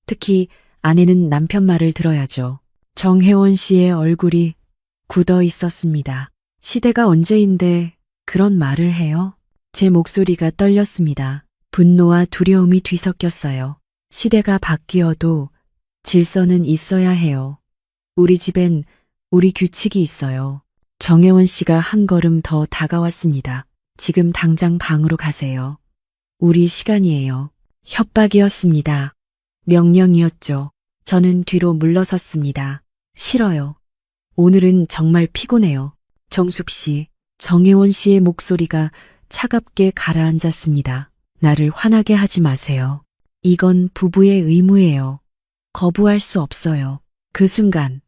특히 아내는 남편 말을 들어야죠. 정혜원 씨의 얼굴이 굳어 있었습니다. 시대가 언제인데 그런 말을 해요? 제 목소리가 떨렸습니다. 분노와 두려움이 뒤섞였어요. 시대가 바뀌어도 질서는 있어야 해요. 우리 집엔 우리 규칙이 있어요. 정혜원 씨가 한 걸음 더 다가왔습니다. 지금 당장 방으로 가세요. 우리 시간이에요. 협박이었습니다. 명령이었죠. 저는 뒤로 물러섰습니다. 싫어요. 오늘은 정말 피곤해요. 정숙 씨, 정혜원 씨의 목소리가 차갑게 가라앉았습니다. 나를 화나게 하지 마세요. 이건 부부의 의무예요. 거부할 수 없어요. 그 순간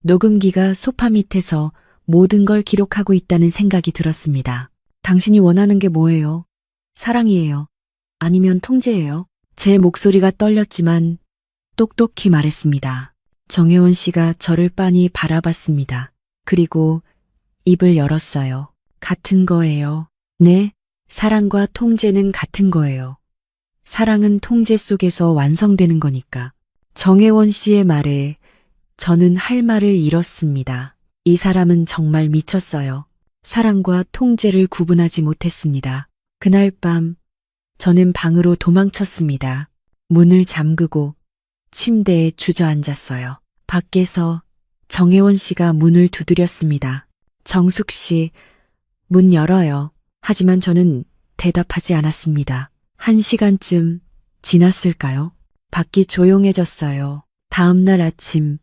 녹음기가 소파 밑에서 모든 걸 기록하고 있다는 생각이 들었습니다. 당신이 원하는 게 뭐예요? 사랑이에요. 아니면 통제예요? 제 목소리가 떨렸지만 똑똑히 말했습니다. 정혜원 씨가 저를 빤히 바라봤습니다. 그리고 입을 열었어요. 같은 거예요. 네, 사랑과 통제는 같은 거예요. 사랑은 통제 속에서 완성되는 거니까. 정혜원 씨의 말에 저는 할 말을 잃었습니다. 이 사람은 정말 미쳤어요. 사랑과 통제를 구분하지 못했습니다. 그날 밤 저는 방으로 도망쳤습니다. 문을 잠그고 침대에 주저앉았어요. 밖에서 정혜원 씨가 문을 두드렸습니다. 정숙 씨, 문 열어요. 하지만 저는 대답하지 않았습니다. 1시간쯤 지났을까요? 밖이 조용해졌어요. 다음 날 아침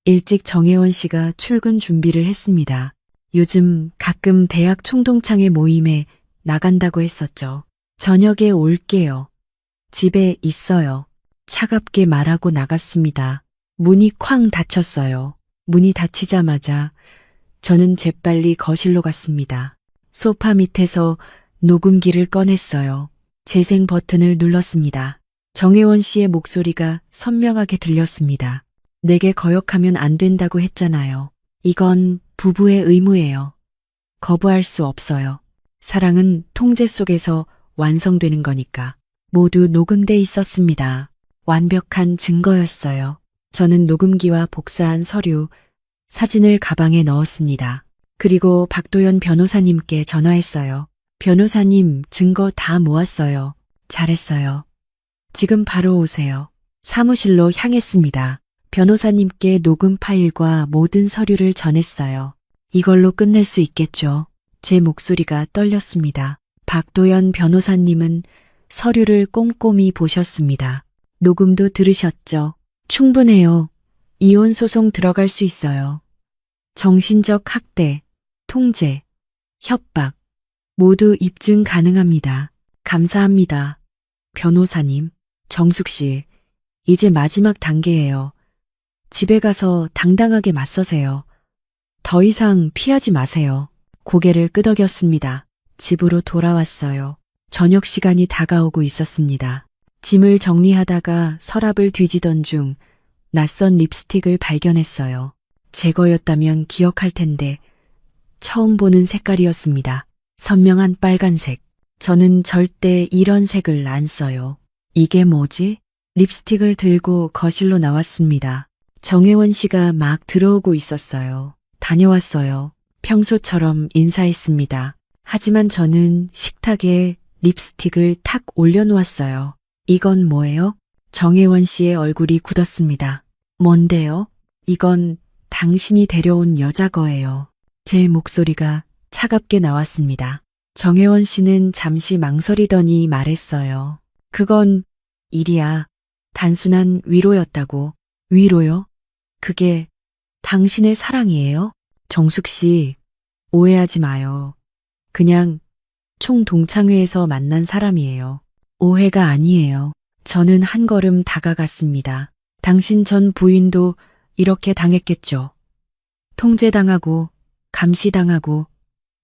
일찍 정혜원 씨가 출근 준비를 했습니다. 요즘 가끔 대학 총동창회 모임에 나간다고 했었죠. 저녁에 올게요. 집에 있어요. 차갑게 말하고 나갔습니다. 문이 쾅 닫혔어요. 문이 닫히자마자 저는 재빨리 거실로 갔습니다. 소파 밑에서 녹음기를 꺼냈어요. 재생 버튼을 눌렀습니다. 정혜원 씨의 목소리가 선명하게 들렸습니다. 내게 거역하면 안 된다고 했잖아요. 이건 부부의 의무예요. 거부할 수 없어요. 사랑은 통제 속에서 완성되는 거니까. 모두 녹음돼 있었습니다. 완벽한 증거였어요. 저는 녹음기와 복사한 서류, 사진을 가방에 넣었습니다. 그리고 박도연 변호사님께 전화했어요. 변호사님, 증거 다 모았어요. 잘했어요. 지금 바로 오세요. 사무실로 향했습니다. 변호사님께 녹음 파일과 모든 서류를 전했어요. 이걸로 끝낼 수 있겠죠. 제 목소리가 떨렸습니다. 박도연 변호사님은 서류를 꼼꼼히 보셨습니다. 녹음도 들으셨죠? 충분해요. 이혼 소송 들어갈 수 있어요. 정신적 학대, 통제, 협박, 모두 입증 가능합니다. 감사합니다. 변호사님, 정숙 씨, 이제 마지막 단계예요. 집에 가서 당당하게 맞서세요. 더 이상 피하지 마세요. 고개를 끄덕였습니다. 집으로 돌아왔어요. 저녁 시간이 다가오고 있었습니다. 짐을 정리하다가 서랍을 뒤지던 중 낯선 립스틱을 발견했어요. 제 거였다면 기억할 텐데 처음 보는 색깔이었습니다. 선명한 빨간색. 저는 절대 이런 색을 안 써요. 이게 뭐지? 립스틱을 들고 거실로 나왔습니다. 정혜원 씨가 막 들어오고 있었어요. 다녀왔어요. 평소처럼 인사했습니다. 하지만 저는 식탁에 립스틱을 탁 올려놓았어요. 이건 뭐예요? 정혜원 씨의 얼굴이 굳었습니다. 뭔데요? 이건 당신이 데려온 여자 거예요. 제 목소리가 차갑게 나왔습니다. 정혜원 씨는 잠시 망설이더니 말했어요. 그건 일이야. 단순한 위로였다고. 위로요? 그게 당신의 사랑이에요? 정숙 씨, 오해하지 마요. 그냥 총동창회에서 만난 사람이에요. 오해가 아니에요. 저는 한 걸음 다가갔습니다. 당신 전 부인도 이렇게 당했겠죠. 통제당하고, 감시당하고,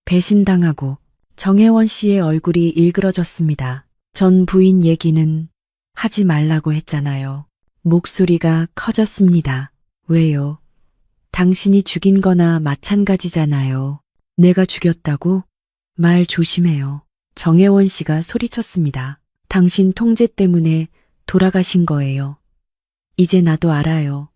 배신당하고. 정혜원 씨의 얼굴이 일그러졌습니다. 전 부인 얘기는 하지 말라고 했잖아요. 목소리가 커졌습니다. 왜요? 당신이 죽인 거나 마찬가지잖아요. 내가 죽였다고? 말 조심해요. 정혜원 씨가 소리쳤습니다. 당신 통제 때문에 돌아가신 거예요. 이제 나도 알아요.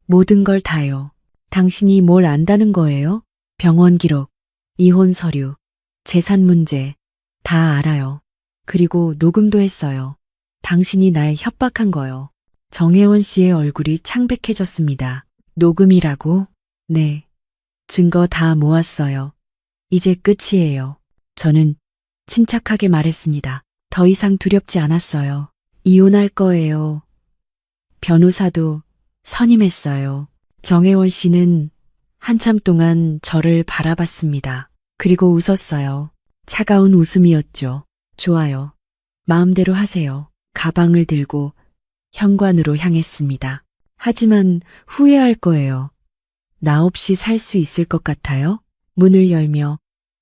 모든 걸 다요. 당신이 뭘 안다는 거예요? 병원 기록, 이혼 서류, 재산 문제, 다 알아요. 그리고 녹음도 했어요. 당신이 날 협박한 거요. 정혜원 씨의 얼굴이 창백해졌습니다. 녹음이라고? 네. 증거 다 모았어요. 이제 끝이에요. 저는 침착하게 말했습니다. 더 이상 두렵지 않았어요. 이혼할 거예요. 변호사도 선임했어요. 정혜원 씨는 한참 동안 저를 바라봤습니다. 그리고 웃었어요. 차가운 웃음이었죠. 좋아요. 마음대로 하세요. 가방을 들고 현관으로 향했습니다. 하지만 후회할 거예요. 나 없이 살 수 있을 것 같아요? 문을 열며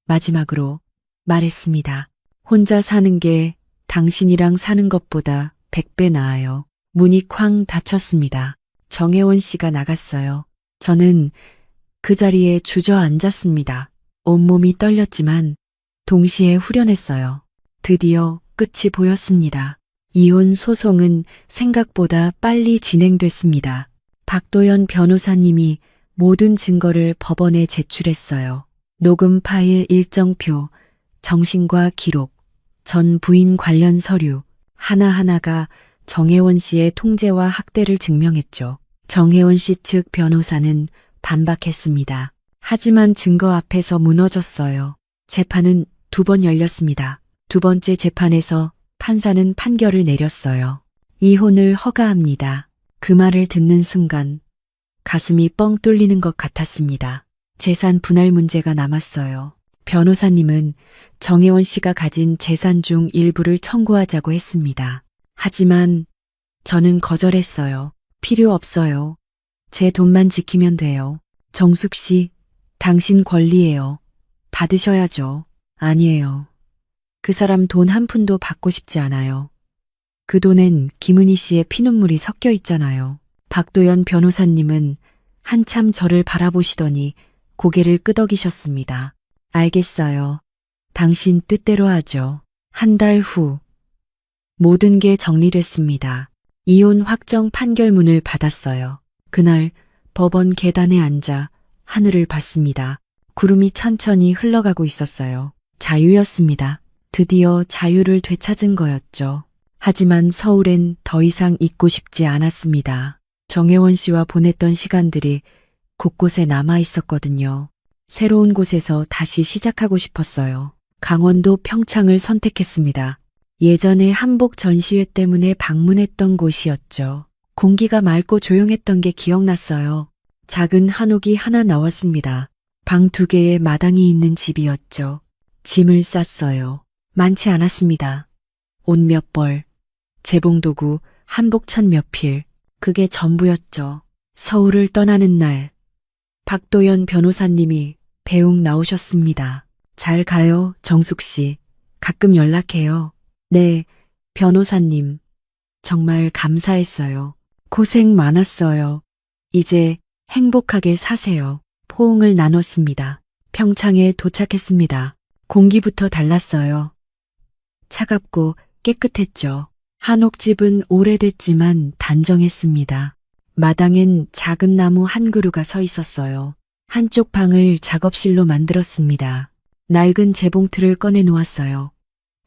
마지막으로 말했습니다. 혼자 사는 게 당신이랑 사는 것보다 100배 나아요. 문이 쾅 닫혔습니다. 정혜원 씨가 나갔어요. 저는 그 자리에 주저앉았습니다. 온몸이 떨렸지만 동시에 후련했어요. 드디어 끝이 보였습니다. 이혼 소송은 생각보다 빨리 진행됐습니다. 박도연 변호사님이 모든 증거를 법원에 제출했어요. 녹음 파일 일정표, 정신과 기록, 전 부인 관련 서류, 하나하나가 정혜원 씨의 통제와 학대를 증명했죠. 정혜원 씨 측 변호사는 반박했습니다. 하지만 증거 앞에서 무너졌어요. 재판은 2번 열렸습니다. 2번째 재판에서 판사는 판결을 내렸어요. 이혼을 허가합니다. 그 말을 듣는 순간 가슴이 뻥 뚫리는 것 같았습니다. 재산 분할 문제가 남았어요. 변호사님은 정혜원 씨가 가진 재산 중 일부를 청구하자고 했습니다. 하지만 저는 거절했어요. 필요 없어요. 제 돈만 지키면 돼요. 정숙 씨, 당신 권리예요. 받으셔야죠. 아니에요. 그 사람 돈 한 푼도 받고 싶지 않아요. 그 돈엔 김은희 씨의 피눈물이 섞여 있잖아요. 박도연 변호사님은 한참 저를 바라보시더니 고개를 끄덕이셨습니다. 알겠어요. 당신 뜻대로 하죠. 한 달 후 모든 게 정리됐습니다. 이혼 확정 판결문을 받았어요. 그날 법원 계단에 앉아 하늘을 봤습니다. 구름이 천천히 흘러가고 있었어요. 자유였습니다. 드디어 자유를 되찾은 거였죠. 하지만 서울엔 더 이상 있고 싶지 않았습니다. 정혜원 씨와 보냈던 시간들이 곳곳에 남아 있었거든요. 새로운 곳에서 다시 시작하고 싶었어요. 강원도 평창을 선택했습니다. 예전에 한복 전시회 때문에 방문했던 곳이었죠. 공기가 맑고 조용했던 게 기억났어요. 작은 한옥이 하나 나왔습니다. 방 2개에 마당이 있는 집이었죠. 짐을 쌌어요. 많지 않았습니다. 옷 몇 벌, 재봉도구, 한복천 몇 필. 그게 전부였죠. 서울을 떠나는 날, 박도연 변호사님이 배웅 나오셨습니다. 잘 가요, 정숙 씨. 가끔 연락해요. 네, 변호사님. 정말 감사했어요. 고생 많았어요. 이제 행복하게 사세요. 포옹을 나눴습니다. 평창에 도착했습니다. 공기부터 달랐어요. 차갑고 깨끗했죠. 한옥집은 오래됐지만 단정했습니다. 마당엔 작은 나무 한 그루가 서 있었어요. 한쪽 방을 작업실로 만들었습니다. 낡은 재봉틀을 꺼내 놓았어요.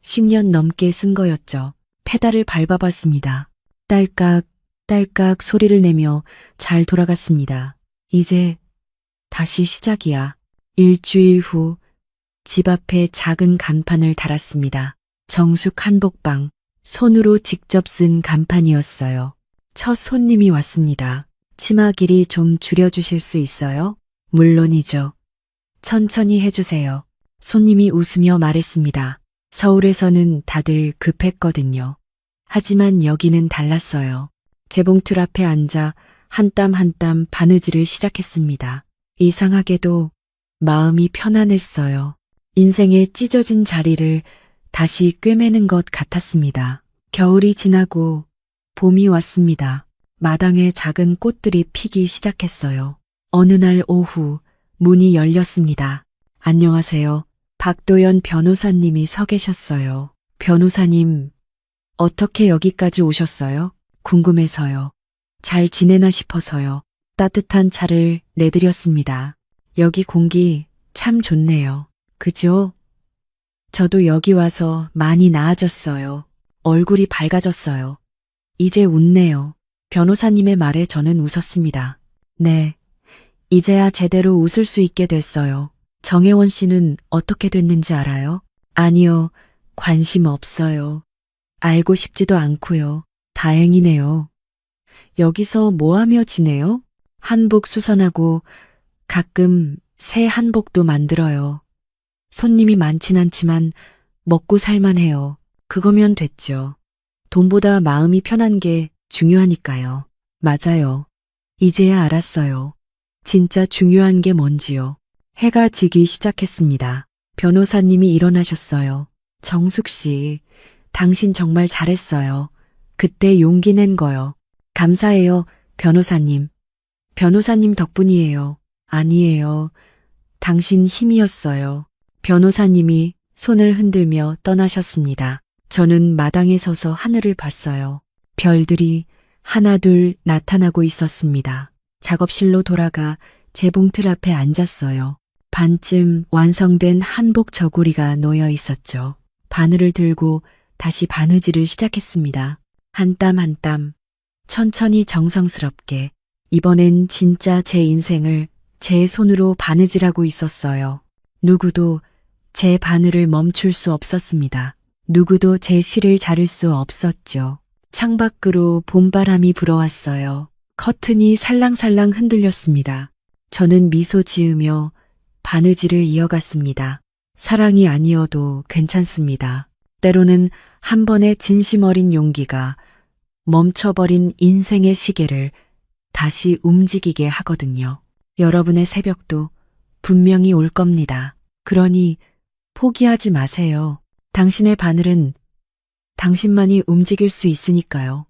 10년 넘게 쓴 거였죠. 페달을 밟아봤습니다. 딸깍, 딸깍 소리를 내며 잘 돌아갔습니다. 이제 다시 시작이야. 일주일 후 집 앞에 작은 간판을 달았습니다. 정숙 한복방. 손으로 직접 쓴 간판이었어요. 첫 손님이 왔습니다. 치마 길이 좀 줄여주실 수 있어요? 물론이죠. 천천히 해주세요. 손님이 웃으며 말했습니다. 서울에서는 다들 급했거든요. 하지만 여기는 달랐어요. 재봉틀 앞에 앉아 한 땀 한 땀 바느질을 시작했습니다. 이상하게도 마음이 편안했어요. 인생의 찢어진 자리를 다시 꿰매는 것 같았습니다. 겨울이 지나고 봄이 왔습니다. 마당에 작은 꽃들이 피기 시작했어요. 어느 날 오후 문이 열렸습니다. 안녕하세요. 박도연 변호사님이 서 계셨어요. 변호사님, 어떻게 여기까지 오셨어요? 궁금해서요. 잘 지내나 싶어서요. 따뜻한 차를 내드렸습니다. 여기 공기 참 좋네요. 그죠? 저도 여기 와서 많이 나아졌어요. 얼굴이 밝아졌어요. 이제 웃네요. 변호사님의 말에 저는 웃었습니다. 네, 이제야 제대로 웃을 수 있게 됐어요. 정혜원 씨는 어떻게 됐는지 알아요? 아니요, 관심 없어요. 알고 싶지도 않고요. 다행이네요. 여기서 뭐 하며 지내요? 한복 수선하고 가끔 새 한복도 만들어요. 손님이 많진 않지만 먹고 살만해요. 그거면 됐죠. 돈보다 마음이 편한 게 중요하니까요. 맞아요. 이제야 알았어요. 진짜 중요한 게 뭔지요. 해가 지기 시작했습니다. 변호사님이 일어나셨어요. 정숙 씨, 당신 정말 잘했어요. 그때 용기 낸 거요. 감사해요, 변호사님. 변호사님 덕분이에요. 아니에요. 당신 힘이었어요. 변호사님이 손을 흔들며 떠나셨습니다. 저는 마당에 서서 하늘을 봤어요. 별들이 하나둘 나타나고 있었습니다. 작업실로 돌아가 재봉틀 앞에 앉았어요. 반쯤 완성된 한복 저고리가 놓여 있었죠. 바늘을 들고 다시 바느질을 시작했습니다. 한 땀 한 땀, 천천히 정성스럽게. 이번엔 진짜 제 인생을 제 손으로 바느질하고 있었어요. 누구도 제 바늘을 멈출 수 없었습니다. 누구도 제 실을 자를 수 없었죠. 창밖으로 봄바람이 불어왔어요. 커튼이 살랑살랑 흔들렸습니다. 저는 미소 지으며 바느질을 이어갔습니다. 사랑이 아니어도 괜찮습니다. 때로는 한 번의 진심 어린 용기가 멈춰버린 인생의 시계를 다시 움직이게 하거든요. 여러분의 새벽도 분명히 올 겁니다. 그러니 포기하지 마세요. 당신의 바늘은 당신만이 움직일 수 있으니까요.